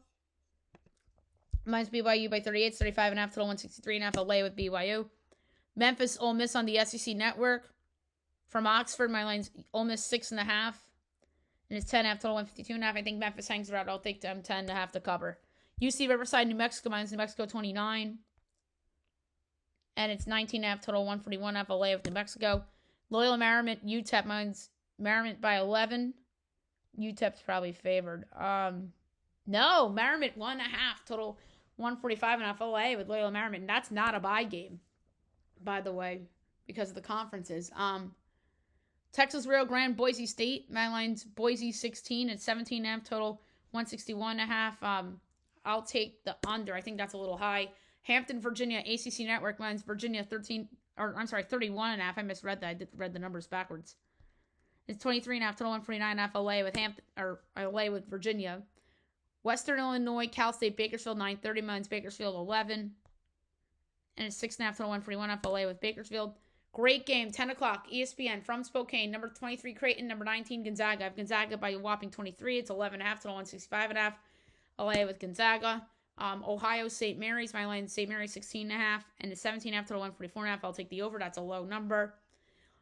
Speaker 1: Mine's BYU by 38, 35.5 total, 163.5. I'll lay with BYU. Memphis, Ole Miss on the SEC Network from Oxford. My line's Ole Miss 6.5. And it's 10.5 total, 152.5. I think Memphis hangs around. I'll take them 10.5 to cover. UC Riverside, New Mexico, minus New Mexico 29. And it's 19.5 total, 141.5 LA with New Mexico. Loyola Marymount, UTEP, minus Marymount by 11. UTEP's probably favored. No, Marymount 1.5 total, 145.5 LA with Loyola Marymount. And that's not a bye game, by the way, because of the conferences. Texas Rio Grande, Boise State. My line's Boise 16 at 17.5 total, 161.5. I'll take the under. I think that's a little high. Hampton, Virginia, ACC Network. Mine's Virginia 31.5. I misread that. I read the numbers backwards. It's 23.5 total, 149.5 LA with LA with Virginia. Western Illinois, Cal State, Bakersfield 9:30. Mine's Bakersfield 11. And it's 6.5 total, 141.5 LA with Bakersfield. Great game, 10 o'clock, ESPN from Spokane. Number 23, Creighton. Number 19, Gonzaga. I have Gonzaga by a whopping 23. It's 11.5 total, 165.5 LA with Gonzaga. Ohio, St. Mary's. My line is St. Mary's 16.5. And it's 17.5 total, 144.5. I'll take the over. That's a low number.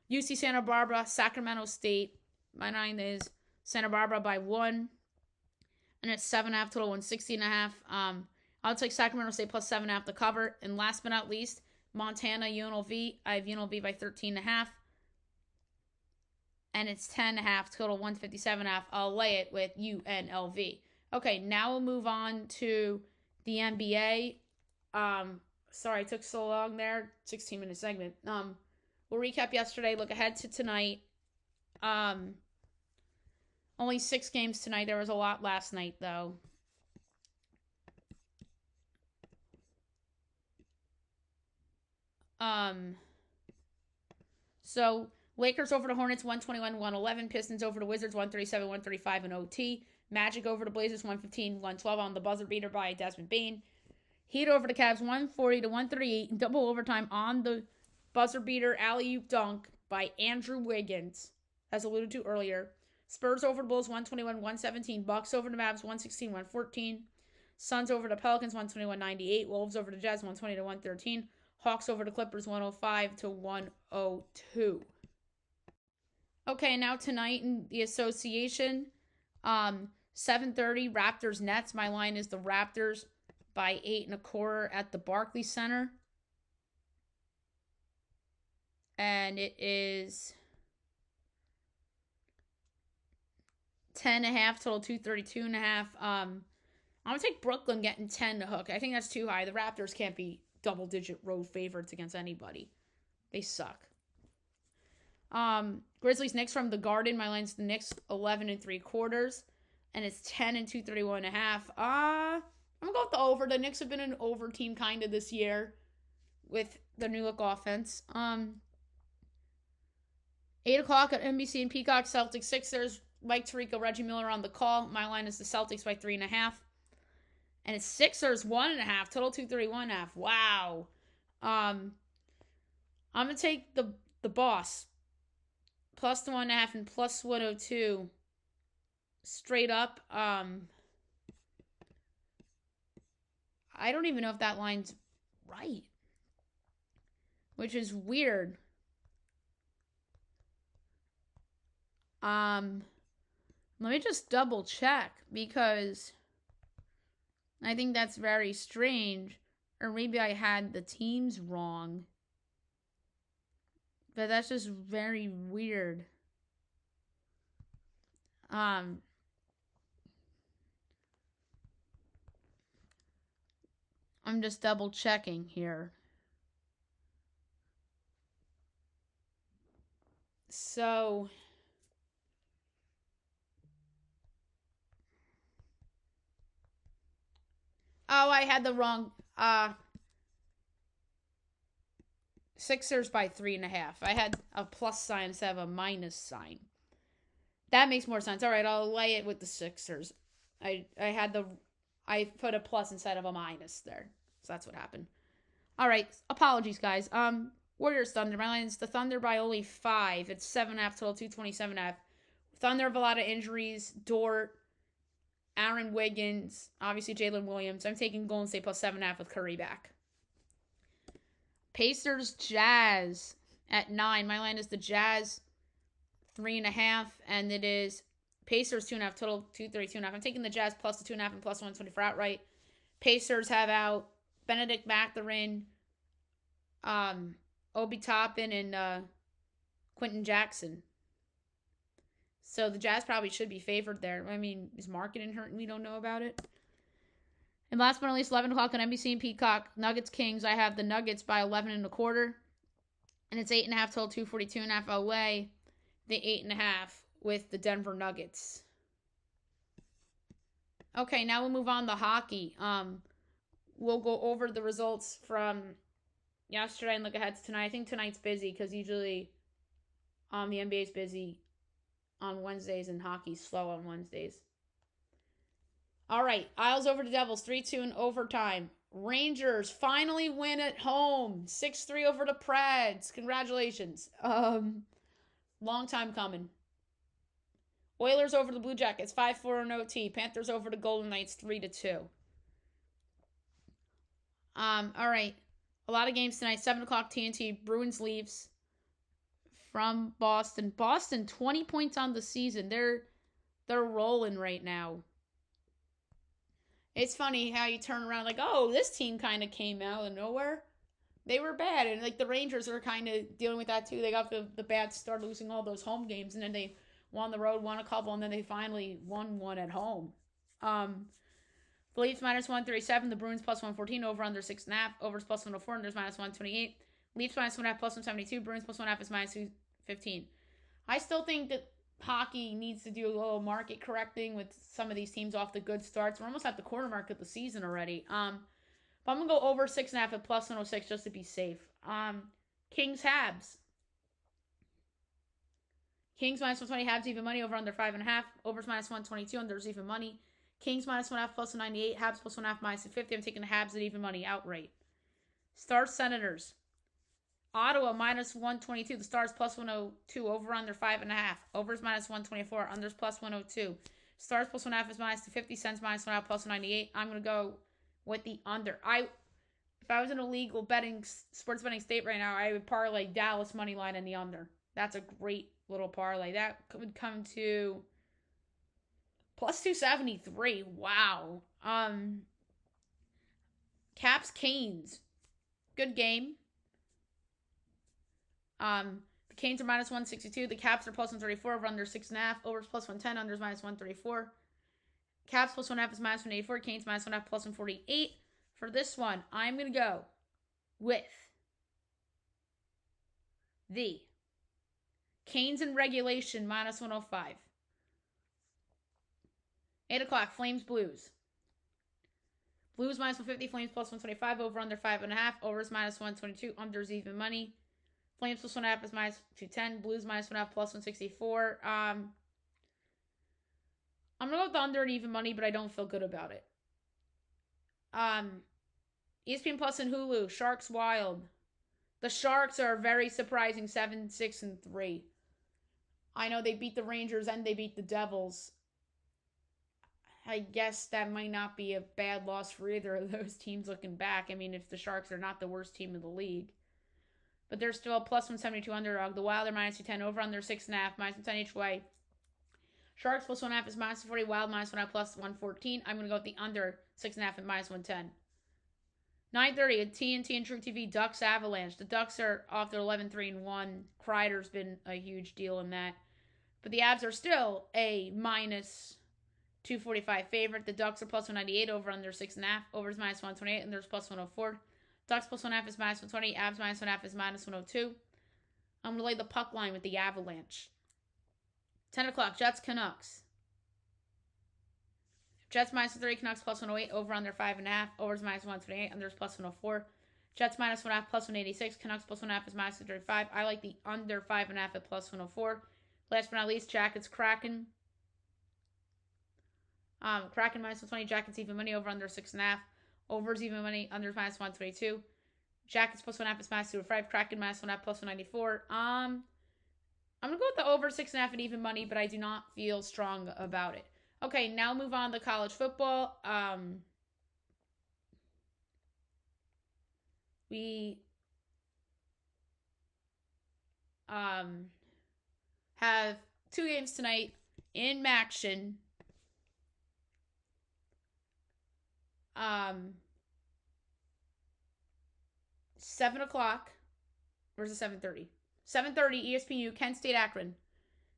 Speaker 1: UC Santa Barbara, Sacramento State. My line is Santa Barbara by 1. And it's 7.5 total, 160.5. I'll take Sacramento State plus 7.5 to cover. And last but not least, Montana, UNLV. I have UNLV by 13.5. And it's 10.5 total, 157.5. I'll lay it with UNLV. Okay, now we'll move on to the NBA. Sorry it took so long there. 16-minute segment. We'll recap yesterday, look ahead to tonight. Only 6 games tonight. There was a lot last night, though. So Lakers over the Hornets 121-111, Pistons over the Wizards 137-135 in OT, Magic over the Blazers 115-112 on the buzzer beater by Desmond Bane, Heat over the Cavs 140-138 in double overtime on the buzzer beater alley-oop dunk by Andrew Wiggins, as alluded to earlier. Spurs over the Bulls 121-117, Bucks over the Mavs 116-114, Suns over the Pelicans 121-98, Wolves over the Jazz 120-113. Hawks over the Clippers 105-102. Okay, now tonight in the association, 7:30 Raptors Nets. My line is the Raptors by 8.25 at the Barclays Center. And it is 10.5 total, 232.5. I'm gonna take Brooklyn getting 10 to hook. I think that's too high. The Raptors can't be double-digit road favorites against anybody. They suck. Grizzlies Knicks from the Garden. My line's the Knicks 11.75, and it's 10 and 231.5. I'm gonna go with the over. The Knicks have been an over team kind of this year with the new look offense. 8 o'clock at NBC and Peacock. Celtics Sixers. Mike Tirico, Reggie Miller on the call. My line is the Celtics by 3.5. And it's Sixers 1.5, total 231.5. Wow. I'm gonna take the boss plus the 1.5 and plus 102 straight up. I don't even know if that line's right, which is weird. Let me just double check because I think that's very strange. Or maybe I had the teams wrong. But that's just very weird. I'm just double checking here. So I had the wrong Sixers by 3.5. I had a plus sign instead of a minus sign. That makes more sense. All right, I'll lay it with the Sixers. I put a plus instead of a minus there. So that's what happened. All right, apologies, guys. Warriors Thunder. My line is the Thunder by only 5. It's 7.5 total, 227.5. Thunder have a lot of injuries. Dort, Aaron Wiggins, obviously Jalen Williams. I'm taking Golden State plus 7.5 with Curry back. Pacers Jazz at 9. My line is the Jazz 3.5, and it is Pacers 2.5 total, 232.5. I'm taking the Jazz plus the 2.5 and plus 124 outright. Pacers have out Benedict Mathurin, Obi Toppin, and Quentin Jackson. So the Jazz probably should be favored there. I mean, is marketing hurt and we don't know about it? And last but not least, 11 o'clock on NBC and Peacock, Nuggets Kings. I have the Nuggets by 11 and a quarter. And it's 8.5 total, 242.5 LA. The 8.5 with the Denver Nuggets. Okay, now we'll move on to hockey. We'll go over the results from yesterday and look ahead to tonight. I think tonight's busy because usually the NBA is busy on Wednesdays and hockey's slow on Wednesdays. All right, Isles over the Devils, 3-2 in overtime. Rangers finally win at home, 6-3 over the Preds. Congratulations. Long time coming. Oilers over the Blue Jackets, 5-4 in OT. Panthers over the Golden Knights, 3-2. All right, a lot of games tonight. 7 o'clock TNT. Bruins Leafs from Boston. Boston, 20 points on the season. They're rolling right now. It's funny how you turn around like, oh, this team kind of came out of nowhere. They were bad, and like the Rangers are kind of dealing with that too. They got the bad start, losing all those home games, and then they won the road, won a couple, and then they finally won one at home. The Leafs minus 137, the Bruins plus 114, over under 6.5, overs plus 104, and there's minus 128. Leafs minus 1.5 plus 172, Bruins plus 1.5 is minus 215. I still think that hockey needs to do a little market correcting with some of these teams off the good starts. We're almost at the quarter mark of the season already. But I'm going to go over 6.5 at plus 106 just to be safe. Kings Habs. Kings minus 120, Habs even money, over under 5.5. Overs minus 122, unders even money. Kings minus 1.5 plus 198, Habs plus 1.5 minus 50. I'm taking the Habs at even money outright. Stars Senators. Ottawa minus 122. The Stars plus 102. Over under 5.5. Overs minus 124. Unders plus 102. Stars plus 1.5 is minus 250. Cents minus 1.5 plus 198. I'm going to go with the under. If I was in a legal sports betting state right now, I would parlay Dallas money line and the under. That's a great little parlay. That would come to plus 273. Wow. Caps Canes. Good game. The Canes are minus 162. The Caps are plus 134. Over under 6.5. Overs plus 110. Unders minus 134. Caps plus 1.5 is minus 184. Canes minus 1.5 plus 148. For this one, I'm going to go with the Canes in regulation minus 105. 8 o'clock, Flames Blues. Blues minus 150. Flames plus 125. Over under 5.5. Overs minus 122. Unders even money. Flames plus 1.5 is minus 210. Blues minus 1.5 plus 164. I'm going to go with the under and even money, but I don't feel good about it. ESPN Plus and Hulu. Sharks Wild. The Sharks are very surprising, 7-6-3. I know they beat the Rangers and they beat the Devils. I guess that might not be a bad loss for either of those teams looking back. I mean, if the Sharks are not the worst team in the league. But they're still a plus 172 underdog. The Wild are minus 210. Over under 6.5. Minus 110 each way. Sharks plus 1.5 is minus 40. Wild minus 1.5 plus 114. I'm going to go with the under 6.5 and minus 110. 9:30 at TNT and True TV. Ducks Avalanche. The Ducks are off their 11-3-1. Kreider's been a huge deal in that. But the Avs are still a minus 245 favorite. The Ducks are plus 198. Over under 6.5. Overs minus 128. And there's plus 104. Ducks plus 1.5 is minus 120. Avs minus 1.5 is minus 102. I'm going to lay the puck line with the Avalanche. 10 o'clock, Jets Canucks. Jets minus 3, Canucks plus 108. Over under 5.5. Overs minus 128. Unders plus 104. Jets minus 1.5 plus 186. Canucks plus 1.5 is minus 235. I like the under 5.5 at plus 104. Last but not least, Jackets Kraken. Kraken minus 120. Jackets even money. Over under 6.5. Overs even money. Unders minus 122. Jackets plus 1.5 is minus 205. Kraken minus 1.5 plus 194. I'm going to go with the over 6.5 and even money, but I do not feel strong about it. Okay, now move on to college football. We have 2 games tonight in Maction. 7 o'clock. Where's the 7:30? 7:30 ESPNU, Kent State, Akron.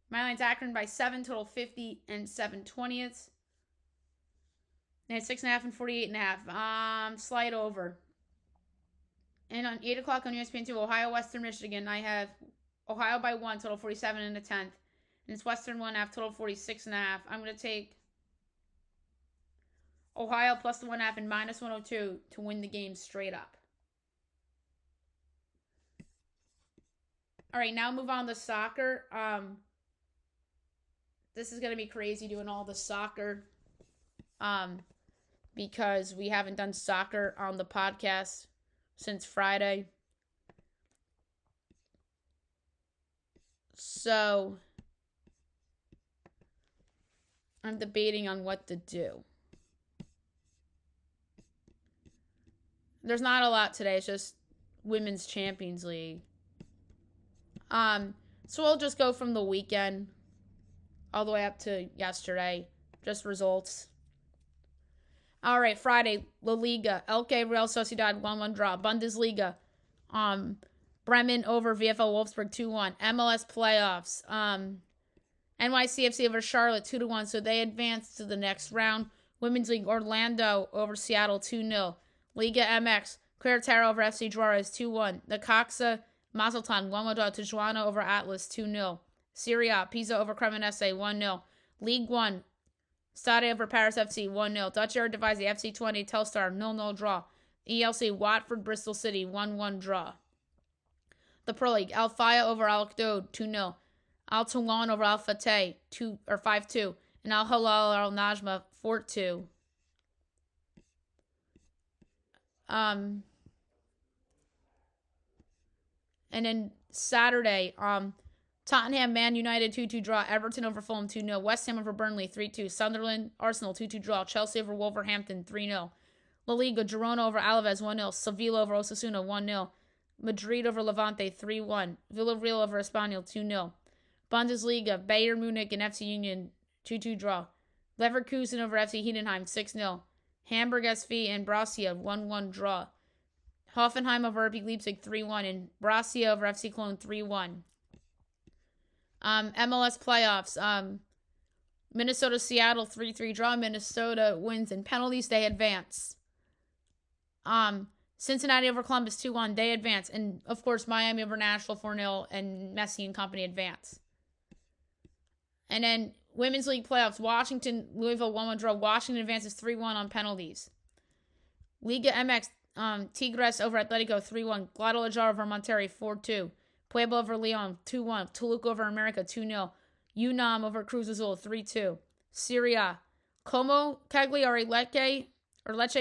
Speaker 1: My line's Akron by 7, total 50 and 7/20. They had 6.5 and 48.5. Slide over. And on 8 o'clock on ESPN2, Ohio, Western Michigan, I have Ohio by 1, total 47 and a 10th. And it's Western 1.5, total 46.5. I'm going to take Ohio plus the 1.5 and minus 102 to win the game straight up. All right, now move on to soccer. This is going to be crazy doing all the soccer because we haven't done soccer on the podcast since Friday. So I'm debating on what to do. There's not a lot today. It's just Women's Champions League. So we'll just go from the weekend all the way up to yesterday. Just results. All right, Friday, La Liga. Elche Real Sociedad 1-1 draw. Bundesliga. Bremen over VfL Wolfsburg 2-1. MLS playoffs. NYCFC over Charlotte 2-1, so they advance to the next round. Women's League, Orlando over Seattle 2-0. Liga MX, Querétaro over FC Juarez 2-1. Necaxa Mazatlan 1-1 draw. Tijuana over Atlas 2-0. Serie A, Pisa over Cremonese 1-0. League 1, Stade over Paris FC 1-0. Dutch Eredivisie FC 20 Telstar 0-0 draw. ELC Watford Bristol City 1-1 draw. The Pro League, Al Faya over Al Qdoud 2-0. Al Toulon over Al Fateh 5-2. And Al Hilal Al Najma 4-2. And then Saturday, Tottenham Man United 2-2 draw. Everton over Fulham 2-0. West Ham over Burnley 3-2. Sunderland Arsenal 2-2 draw. Chelsea over Wolverhampton 3-0. La Liga, Girona over Alaves 1-0. Sevilla over Osasuna 1-0. Madrid over Levante 3-1. Villarreal over Espanyol 2-0. Bundesliga, Bayern Munich and FC Union 2-2 draw. Leverkusen over FC Heidenheim 6-0. Hamburg SV and Borussia 1-1 draw. Hoffenheim over RB Leipzig 3-1 and Borussia over FC Cologne 3-1. MLS playoffs. Minnesota Seattle 3-3 draw. Minnesota wins in penalties. They advance. Cincinnati over Columbus 2-1. They advance. And of course Miami over Nashville 4-0 and Messi and company advance. And then Women's League playoffs. Washington Louisville 1-1 draw. Washington advances 3-1 on penalties. Liga MX. Tigres over Atletico 3-1. Guadalajara over Monterrey 4-2. Puebla over Leon 2-1. Toluca over America 2-0. UNAM over Cruz Azul 3-2. Serie A. Como, Cagliari, Lecce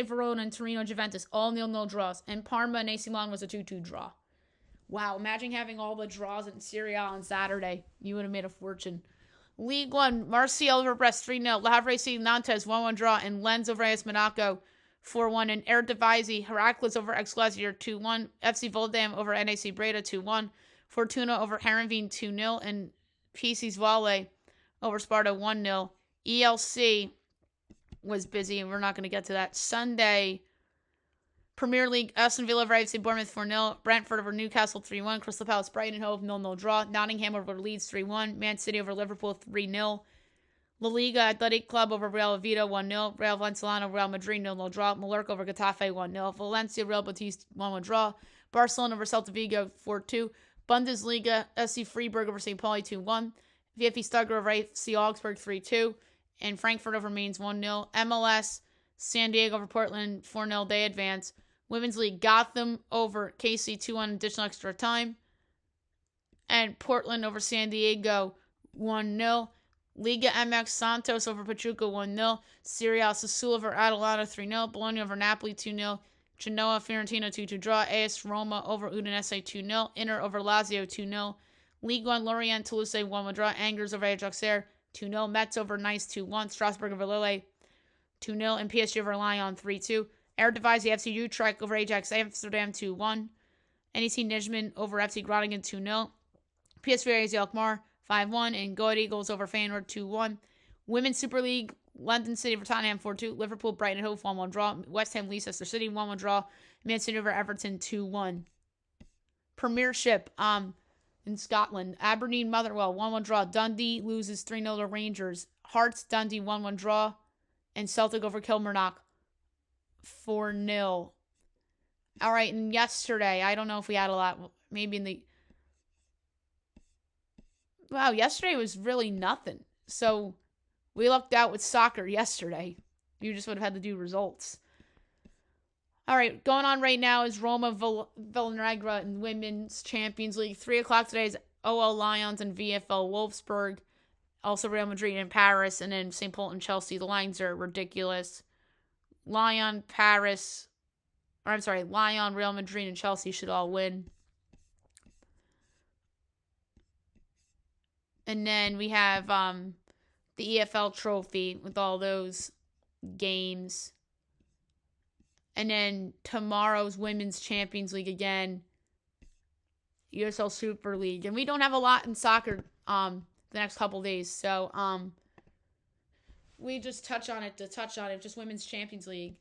Speaker 1: Verona, and Torino Juventus all 0-0 draws. And Parma and AC Milan was a 2-2 draw. Wow, imagine having all the draws in Serie A on Saturday. You would have made a fortune. League 1, Marseille over Brest 3-0. Le Havre Nantes 1-1 draw. And Lens over AS Monaco 4-1. And Eredivisie, Heracles over Excelsior 2-1. FC Volendam over NAC Breda 2-1. Fortuna over Herenveen 2-0. And PC Zwolle over Sparta 1-0. ELC was busy, and we're not going to get to that. Sunday, Premier League, Aston Villa over AFC Bournemouth 4-0. Brentford over Newcastle 3-1. Crystal Palace Brighton Hove 0-0 draw. Nottingham over Leeds 3-1. Man City over Liverpool 3-0. La Liga, Athletic Club over Real Oviedo 1-0. Real Valenciano, Real Madrid 0-0 draw. Mallorca over Getafe 1-0. Valencia, Real Betis 1-1 draw. Barcelona over Celta Vigo 4-2. Bundesliga, SC Freiburg over St. Pauli 2-1. VfB Stuttgart over FC Augsburg 3-2. And Frankfurt over Mainz 1-0. MLS, San Diego over Portland 4-0. They advance. Women's League, Gotham over KC 2-1 additional extra time. And Portland over San Diego 1-0. Liga MX, Santos over Pachuca 1-0. Serie A, Sassuolo over Atalanta 3-0. Bologna over Napoli 2-0. Genoa, Fiorentina 2-2 draw. AS Roma over Udinese 2-0. Inter over Lazio 2-0. Ligue 1, Lorient, Toulouse 1-1 draw. Angers over Auxerre 2-0. Metz over Nice 2-1. Strasbourg over Lille 2-0. And PSG over Lyon 3-2. Eredivisie, FC Utrecht over Ajax Amsterdam 2-1. NEC Nijmegen over FC Groningen 2-0. PSV AZ Alkmaar 5-1. And Go Ahead Eagles over Feyenoord 2-1. Women's Super League, London City over Tottenham 4-2. Liverpool, Brighton, Hove 1-1 draw. West Ham, Leicester City 1-1 draw. Man City over Everton 2-1. Premiership in Scotland. Aberdeen, Motherwell 1-1 draw. Dundee loses 3-0 to Rangers. Hearts, Dundee 1-1 draw. And Celtic over Kilmarnock 4-0. All right, and yesterday, I don't know if we had a lot. Maybe in the... Wow, yesterday was really nothing. So we lucked out with soccer yesterday. You just would have had to do results. All right, going on right now is Roma Villanegra in Women's Champions League. 3 o'clock today is OL Lions and VfL Wolfsburg. Also Real Madrid and Paris, and then St. Paul and Chelsea. The lines are ridiculous. Lyon, Real Madrid, and Chelsea should all win. And then we have the EFL trophy with all those games. And then tomorrow's Women's Champions League again. USL Super League. And we don't have a lot in soccer the next couple days. So we just touch on it, just Women's Champions League.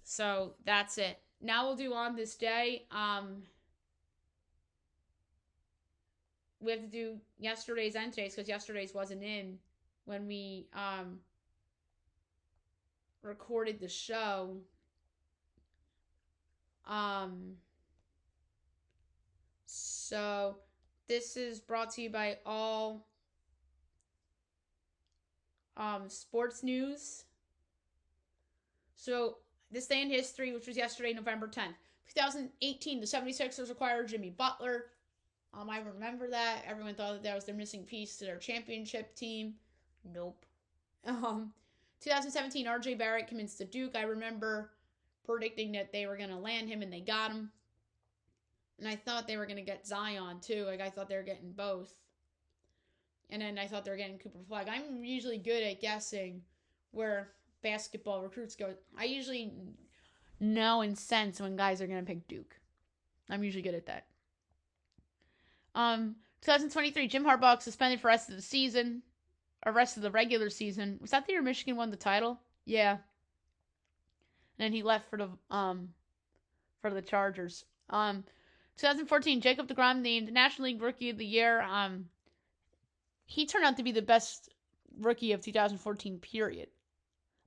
Speaker 1: So that's it. Now we'll do on this day. We have to do yesterday's and today's because yesterday's wasn't in when we recorded the show. So this is brought to you by all sports news. So this day in history, which was yesterday, November 10th, 2018, the 76ers acquired Jimmy Butler. I remember that. Everyone thought that was their missing piece to their championship team. Nope. 2017, RJ Barrett commits to Duke. I remember predicting that they were going to land him, and they got him. And I thought they were going to get Zion, too. Like, I thought they were getting both. And then I thought they were getting Cooper Flag. I'm usually good at guessing where basketball recruits go. I usually know and sense when guys are going to pick Duke. I'm usually good at that. 2023, Jim Harbaugh suspended for the rest of the season. Or rest of the regular season. Was that the year Michigan won the title? Yeah. And then he left for the Chargers. 2014, Jacob deGrom named National League Rookie of the Year. He turned out to be the best rookie of 2014, period.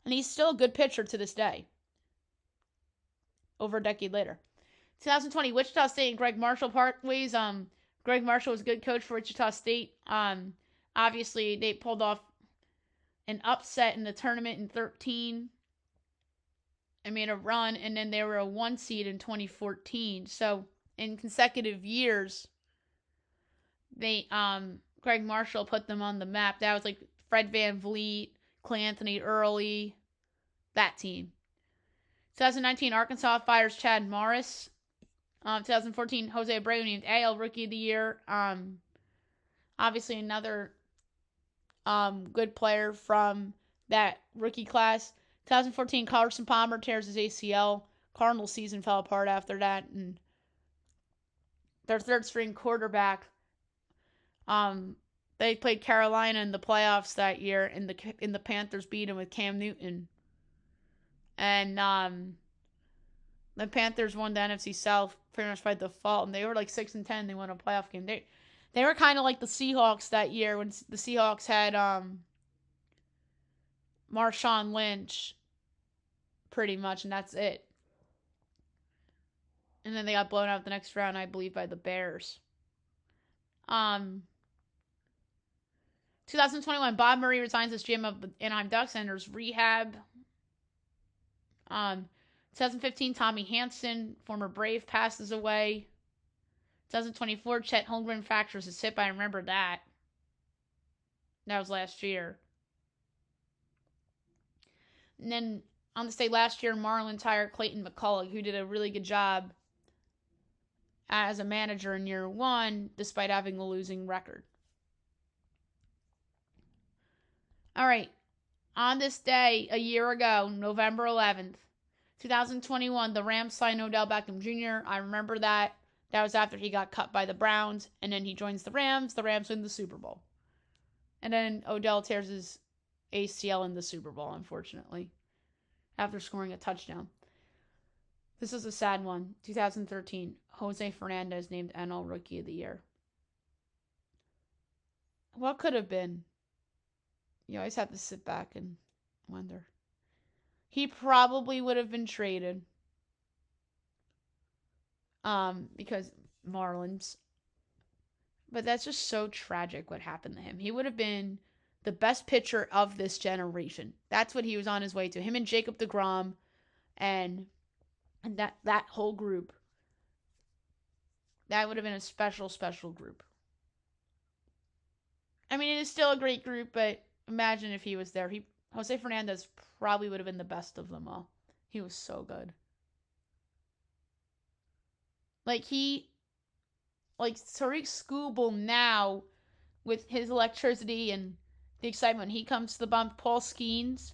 Speaker 1: And he's still a good pitcher to this day. Over a decade later. 2020, Wichita State and Greg Marshall part ways. Greg Marshall was a good coach for Wichita State. Obviously, they pulled off an upset in the tournament in 2013. And made a run, and then they were a 1 seed in 2014. So in consecutive years, they Greg Marshall put them on the map. That was like Fred VanVleet, Clay Anthony Early, that team. 2019, Arkansas fires Chad Morris. 2014, Jose Abreu named AL Rookie of the Year. Obviously another good player from that rookie class. 2014, Carson Palmer tears his ACL. Cardinals season fell apart after that, and their third string quarterback. They played Carolina in the playoffs that year, and the Panthers beat them with Cam Newton. And the Panthers won the NFC South pretty much by default, and they were like 6-10. They won a playoff game. They were kind of like the Seahawks that year when the Seahawks had Marshawn Lynch, pretty much, and that's it. And then they got blown out the next round, I believe, by the Bears. 2021, Bob Murray resigns as GM of the Anaheim Ducks, enters rehab. 2015, Tommy Hanson, former Brave, passes away. 2024, Chet Holmgren fractures his hip. I remember that. That was last year. And then on this day last year, Marlins hired Clayton McCullough, who did a really good job as a manager in year one, despite having a losing record. All right. On this day, a year ago, November 11th, 2021, the Rams signed Odell Beckham Jr. I remember that. That was after he got cut by the Browns, and then he joins the Rams. The Rams win the Super Bowl. And then Odell tears his ACL in the Super Bowl, unfortunately, after scoring a touchdown. This is a sad one. 2013, Jose Fernandez named NL Rookie of the Year. What could have been? You always have to sit back and wonder. He probably would have been traded. Because Marlins. But that's just so tragic what happened to him. He would have been the best pitcher of this generation. That's what he was on his way to. Him and Jacob deGrom and that whole group. That would have been a special, special group. I mean, it is still a great group, but imagine if he was there. Jose Fernandez probably would have been the best of them all. He was so good. Like Tariq Skubal now, with his electricity and the excitement, when he comes to the bump, Paul Skeens,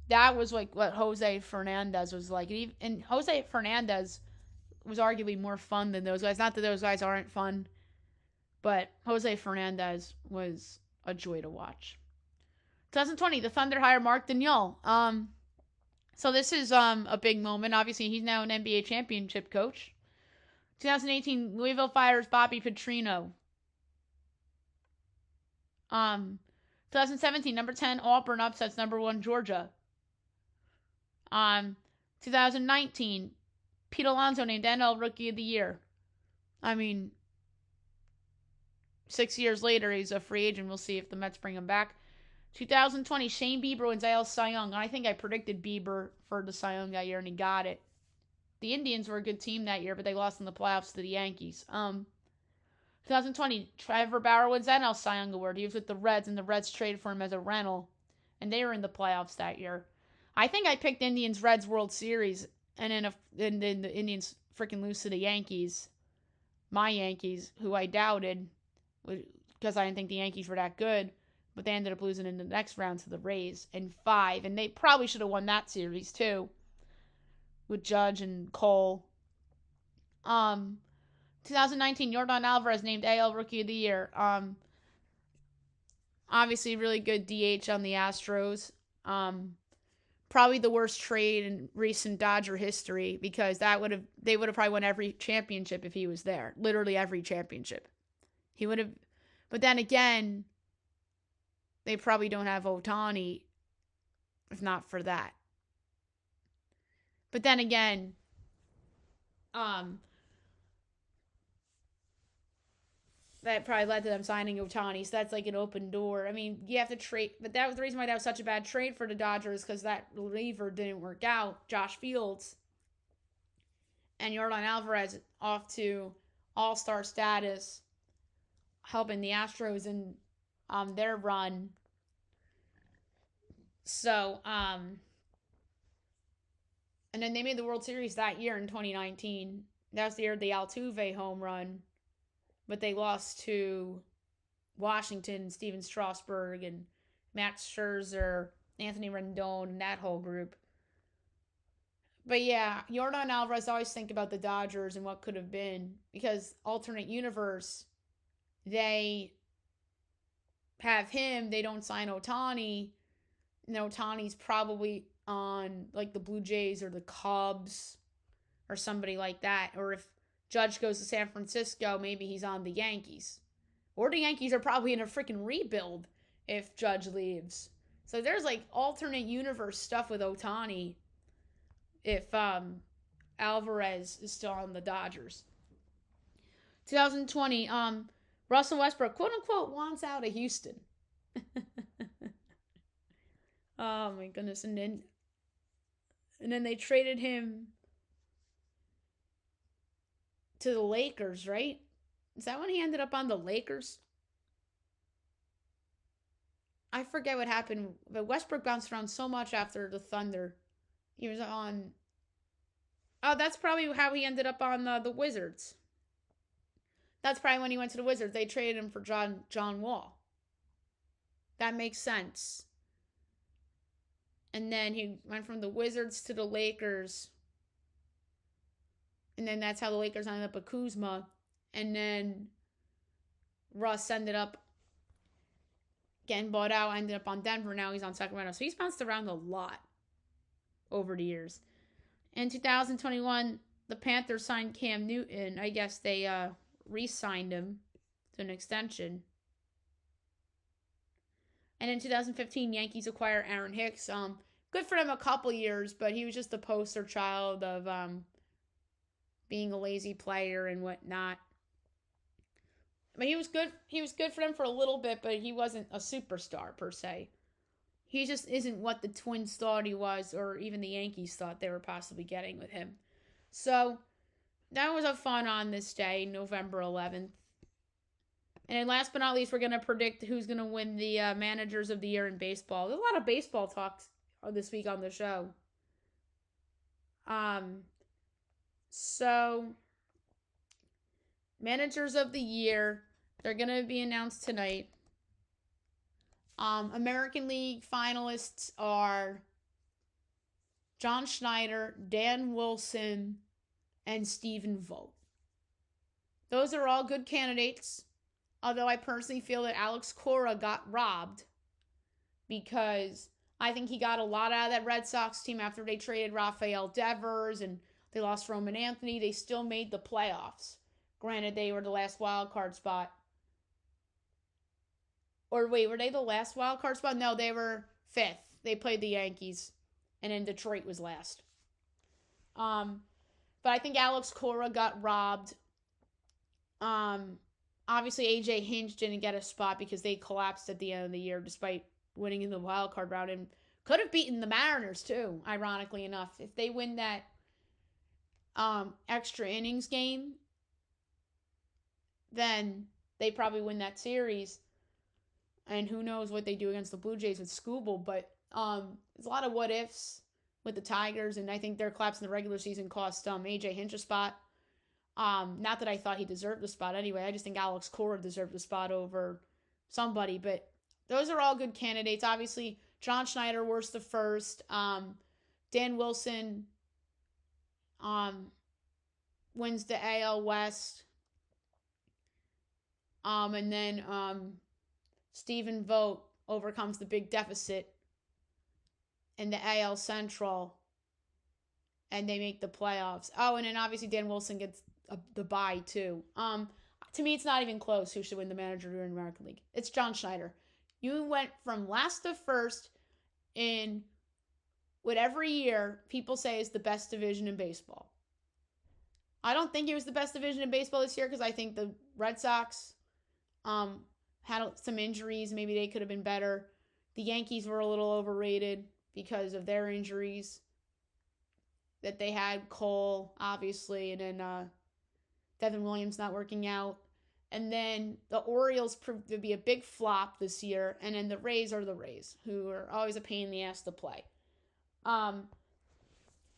Speaker 1: that was like what Jose Fernandez was like. And Jose Fernandez was arguably more fun than those guys. Not that those guys aren't fun, but Jose Fernandez was a joy to watch. 2020, the Thunder hire Mark Daigneault. So this is a big moment. Obviously, he's now an NBA championship coach. 2018, Louisville fires Bobby Petrino. 2017, number 10, Auburn upsets number 1, Georgia. 2019, Pete Alonso named NL Rookie of the Year. I mean, 6 years later, he's a free agent. We'll see if the Mets bring him back. 2020, Shane Bieber wins AL Cy Young. I think I predicted Bieber for the Cy Young that year, and he got it. The Indians were a good team that year, but they lost in the playoffs to the Yankees. 2020, Trevor Bauer wins NL Cy Young Award. He was with the Reds, and the Reds traded for him as a rental, and they were in the playoffs that year. I think I picked Indians-Reds World Series, and then the Indians freaking lose to the Yankees. My Yankees, who I doubted, because I didn't think the Yankees were that good, but they ended up losing in the next round to the Rays in 5, and they probably should have won that series too, with Judge and Cole. 2019, Yordan Alvarez named AL Rookie of the Year. Obviously, really good DH on the Astros. Probably the worst trade in recent Dodger history, because they would have probably won every championship if he was there. Literally every championship. He would have. But then again, they probably don't have Ohtani if not for that. But then again, that probably led to them signing Ohtani, so that's like an open door. I mean, you have to trade, but that was the reason why that was such a bad trade for the Dodgers, because that reliever didn't work out, Josh Fields. And Yordan Alvarez off to all-star status, helping the Astros in their run. So, and then they made the World Series that year in 2019. That was the year of the Altuve home run. But they lost to Washington, Steven Strasburg, and Max Scherzer, Anthony Rendon, and that whole group. But yeah, Yordan Alvarez, I always think about the Dodgers and what could have been. Because alternate universe, they have him, they don't sign Ohtani. And Ohtani's probably on like the Blue Jays or the Cubs or somebody like that. Or if Judge goes to San Francisco, maybe he's on the Yankees. Or the Yankees are probably in a freaking rebuild if Judge leaves. So there's like alternate universe stuff with Ohtani if Alvarez is still on the Dodgers. 2020, Russell Westbrook, quote unquote, wants out of Houston. Oh my goodness. And then they traded him to the Lakers, right? Is that when he ended up on the Lakers? I forget what happened, but Westbrook bounced around so much after the Thunder. He was on... Oh, that's probably how he ended up on the Wizards. That's probably when he went to the Wizards. They traded him for John Wall. That makes sense. And then he went from the Wizards to the Lakers. And then that's how the Lakers ended up with Kuzma. And then Russ ended up getting bought out, ended up on Denver. Now he's on Sacramento. So he's bounced around a lot over the years. In 2021, the Panthers signed Cam Newton. I guess they re-signed him to an extension. And in 2015, Yankees acquire Aaron Hicks. Good for them a couple years, but he was just the poster child of being a lazy player and whatnot. But he was good. He was good for them for a little bit, but he wasn't a superstar per se. He just isn't what the Twins thought he was, or even the Yankees thought they were possibly getting with him. So that was a fun on this day, November 11th. And then last but not least, we're going to predict who's going to win the Managers of the Year in baseball. There's a lot of baseball talks this week on the show. So, Managers of the Year, they're going to be announced tonight. American League finalists are John Schneider, Dan Wilson, and Stephen Vogt. Those are all good candidates, although I personally feel that Alex Cora got robbed because I think he got a lot out of that Red Sox team after they traded Rafael Devers and they lost Roman Anthony. They still made the playoffs. Granted, they were the last wild card spot. Or wait, were they the last wild card spot? No, they were 5th. They played the Yankees. And then Detroit was last. But I think Alex Cora got robbed. Obviously, AJ Hinch didn't get a spot because they collapsed at the end of the year despite winning in the wild card round. And could have beaten the Mariners, too, ironically enough. If they win that extra innings game, then they probably win that series. And who knows what they do against the Blue Jays with Skubal. But there's a lot of what ifs with the Tigers. And I think their collapse in the regular season cost AJ Hinch a spot. Not that I thought he deserved the spot anyway. I just think Alex Cora deserved the spot over somebody. But those are all good candidates. Obviously, John Schneider was the first. Dan Wilson wins the AL West. And then Stephen Vogt overcomes the big deficit in the AL Central, and they make the playoffs. Oh, and then obviously Dan Wilson gets the bye too. To me, it's not even close who should win the Manager in the American League. It's John Schneider. You went from last to first in what every year people say is the best division in baseball. I don't think it was the best division in baseball this year because I think the Red Sox had some injuries. Maybe they could have been better. The Yankees were a little overrated because of their injuries that they had. Cole, obviously, and then Devin Williams not working out. And then the Orioles proved to be a big flop this year. And then the Rays are the Rays, who are always a pain in the ass to play.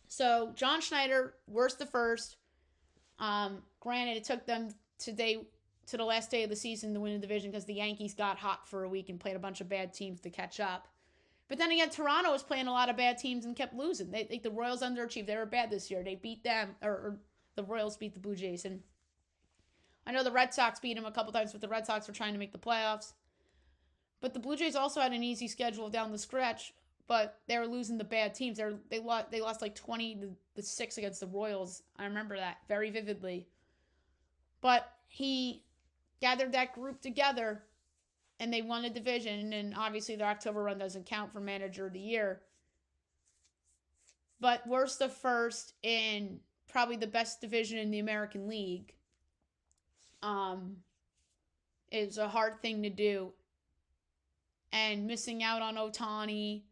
Speaker 1: So John Schneider, worst to first. Granted, it took them to the last day of the season to win the division because the Yankees got hot for a week and played a bunch of bad teams to catch up. But then again, Toronto was playing a lot of bad teams and kept losing. The Royals underachieved. They were bad this year. They beat them, or the Royals beat the Blue Jays. And I know the Red Sox beat them a couple times, but the Red Sox were trying to make the playoffs. But the Blue Jays also had an easy schedule down the stretch, but they were losing the bad teams. They lost like 20-6 against the Royals. I remember that very vividly. But he gathered that group together, and they won the division, and obviously their October run doesn't count for Manager of the Year. But worst to first in probably the best division in the American League is a hard thing to do. And missing out on Ohtani,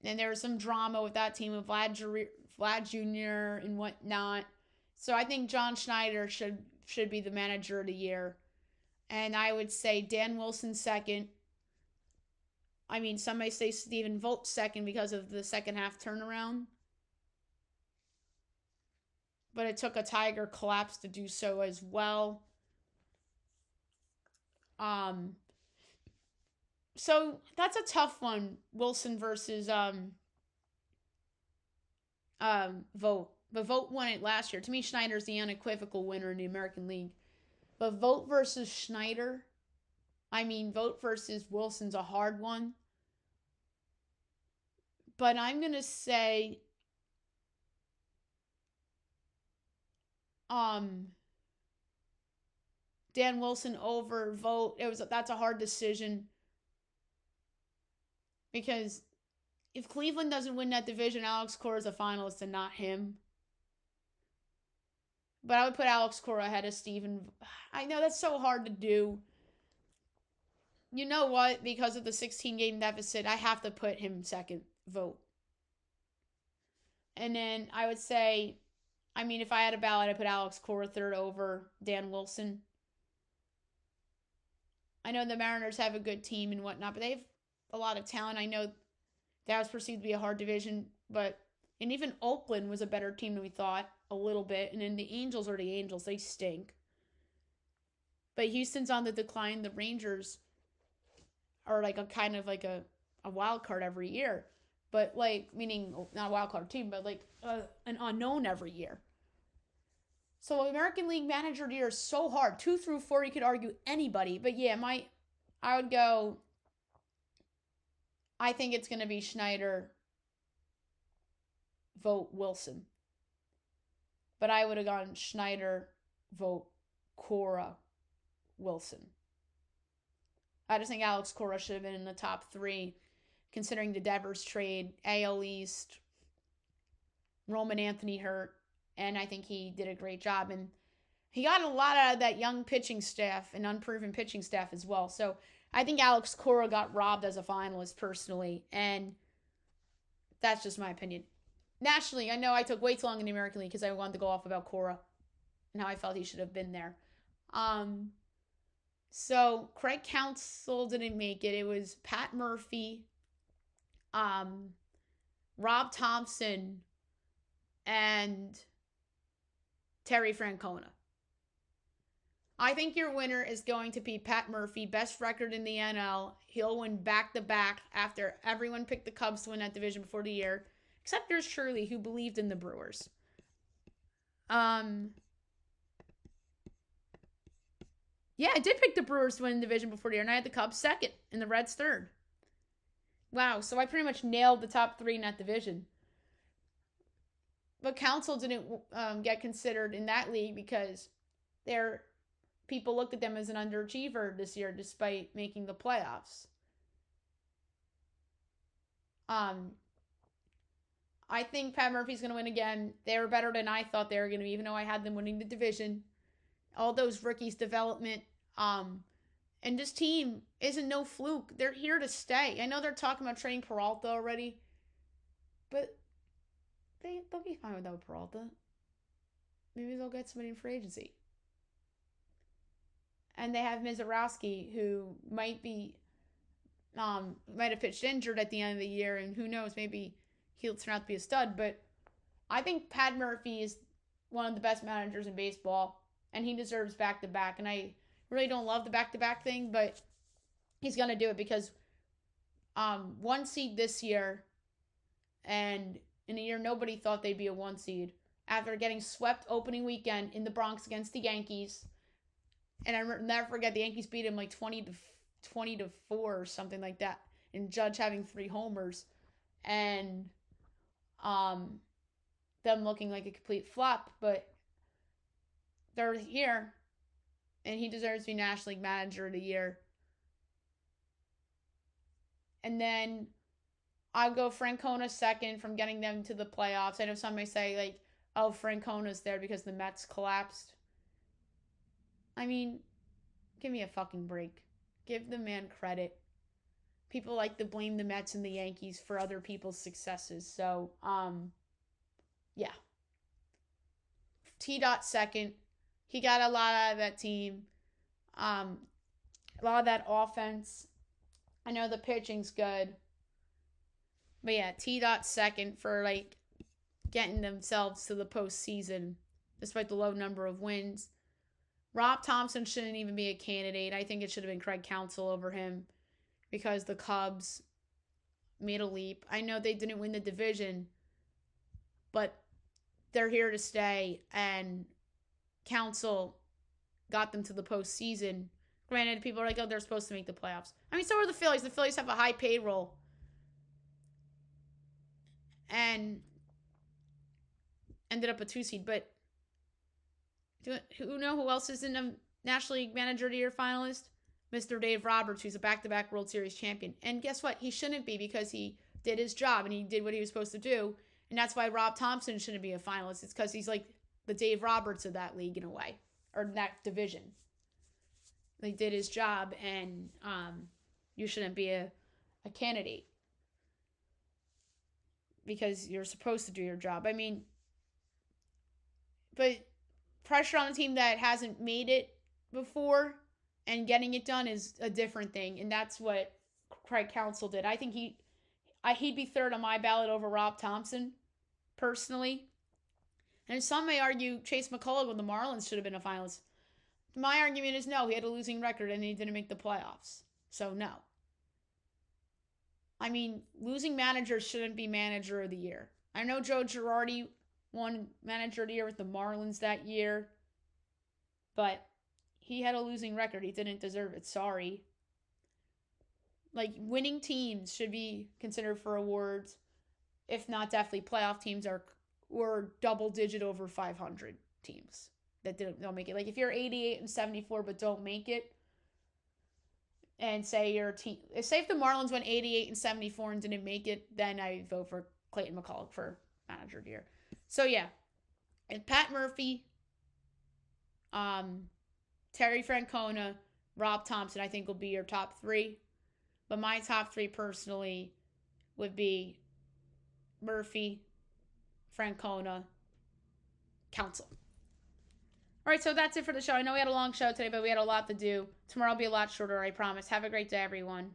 Speaker 1: and there was some drama with that team of Vlad Jr. and whatnot. So I think John Schneider should be the Manager of the Year. And I would say Dan Wilson second. I mean, some may say Stephen Vogt second because of the second half turnaround. But it took a Tiger collapse to do so as well. So that's a tough one, Wilson versus Vogt. But Vogt won it last year. To me, Schneider's the unequivocal winner in the American League. But Vogt versus Schneider, I mean, Vogt versus Wilson's a hard one. But I'm going to say um Dan Wilson over Vogt. That's a hard decision because if Cleveland doesn't win that division, Alex Cora is a finalist and not him. But I would put Alex Cora ahead of Steven. I know that's so hard to do. You know what? Because of the 16-game deficit, I have to put him second vote. And then I would say, I mean, if I had a ballot, I'd put Alex Cora third over Dan Wilson. I know the Mariners have a good team and whatnot, but they have a lot of talent. I know that was perceived to be a hard division, and even Oakland was a better team than we thought a little bit. And then the Angels are the Angels. They stink. But Houston's on the decline. The Rangers are like a kind of like a wild card every year. But like, meaning not a wild card team, but like an unknown every year. So American League Manager of the Year is so hard. 2 through 4, you could argue anybody. But yeah, I would go, I think it's going to be Schneider, vote Wilson. But I would have gone Schneider, vote Cora, Wilson. I just think Alex Cora should have been in the top 3, considering the Devers trade, AL East, Roman Anthony hurt, and I think he did a great job. And he got a lot out of that young pitching staff and unproven pitching staff as well. So I think Alex Cora got robbed as a finalist personally, and that's just my opinion. Nationally, I know I took way too long in the American League because I wanted to go off about Cora and how I felt he should have been there. So Craig Counsell didn't make it. It was Pat Murphy, Rob Thompson, and Terry Francona. I think your winner is going to be Pat Murphy, best record in the NL. He'll win back-to-back after everyone picked the Cubs to win that division before the year, except yours truly, who believed in the Brewers. Yeah, I did pick the Brewers to win the division before the year, and I had the Cubs second and the Reds third. Wow, so I pretty much nailed the top 3 in that division. But Counsell didn't get considered in that league because people looked at them as an underachiever this year despite making the playoffs. I think Pat Murphy's going to win again. They were better than I thought they were going to be, even though I had them winning the division. All those rookies' development. And this team isn't no fluke. They're here to stay. I know they're talking about trading Peralta already, but they'll be fine without Peralta. Maybe they'll get somebody in free agency. And they have Mizorowski, who might have pitched injured at the end of the year, and who knows, maybe he'll turn out to be a stud. But I think Pat Murphy is one of the best managers in baseball, and he deserves back-to-back. And I really don't love the back-to-back thing, but he's going to do it because 1 seed this year, and in a year nobody thought they'd be a 1 seed after getting swept opening weekend in the Bronx against the Yankees. And I'll never forget, the Yankees beat him like 20-4 or something like that, and Judge having 3 homers, and them looking like a complete flop. But they're here, and he deserves to be National League Manager of the Year. And then I'll go Francona second from getting them to the playoffs. I know some may say, like, oh, Francona's there because the Mets collapsed. I mean, give me a fucking break. Give the man credit. People like to blame the Mets and the Yankees for other people's successes. So, yeah. T-Dot second. He got a lot out of that team. A lot of that offense. I know the pitching's good. But yeah, T-Dot second for, like, getting themselves to the postseason despite the low number of wins. Rob Thompson shouldn't even be a candidate. I think it should have been Craig Counsell over him because the Cubs made a leap. I know they didn't win the division, but they're here to stay, and Counsell got them to the postseason Granted, people are like, oh, they're supposed to make the playoffs. I mean, so are the Phillies. The Phillies have a high payroll. And ended up a 2 seed. But who else is in the National League Manager of the Year finalist? Mr. Dave Roberts, who's a back-to-back World Series champion. And guess what? He shouldn't be, because he did his job and he did what he was supposed to do. And that's why Rob Thompson shouldn't be a finalist. It's because he's like the Dave Roberts of that league in a way, or that division. He did his job, and you shouldn't be a candidate because you're supposed to do your job. I mean, but pressure on a team that hasn't made it before and getting it done is a different thing, and that's what Craig Counsell did. I think he'd be third on my ballot over Rob Thompson, personally. And some may argue Chase McCullough with the Marlins should have been a finalist. My argument is no, he had a losing record and he didn't make the playoffs. So no. I mean, losing managers shouldn't be Manager of the Year. I know Joe Girardi won Manager of the Year with the Marlins that year, but he had a losing record. He didn't deserve it. Sorry. Like, winning teams should be considered for awards. If not, definitely playoff teams or double digit over 500 teams that don't make it. Like, if you're 88 and 74 but don't make it, and say your team, say if the Marlins went 88 and 74 and didn't make it, then I vote for Clayton McCullough for Manager of the Year. So yeah, and Pat Murphy, Terry Francona, Rob Thompson, I think will be your top three. But my top three personally would be Murphy, Francona, Counsell. All right, so that's it for the show. I know we had a long show today, but we had a lot to do. Tomorrow will be a lot shorter, I promise. Have a great day, everyone.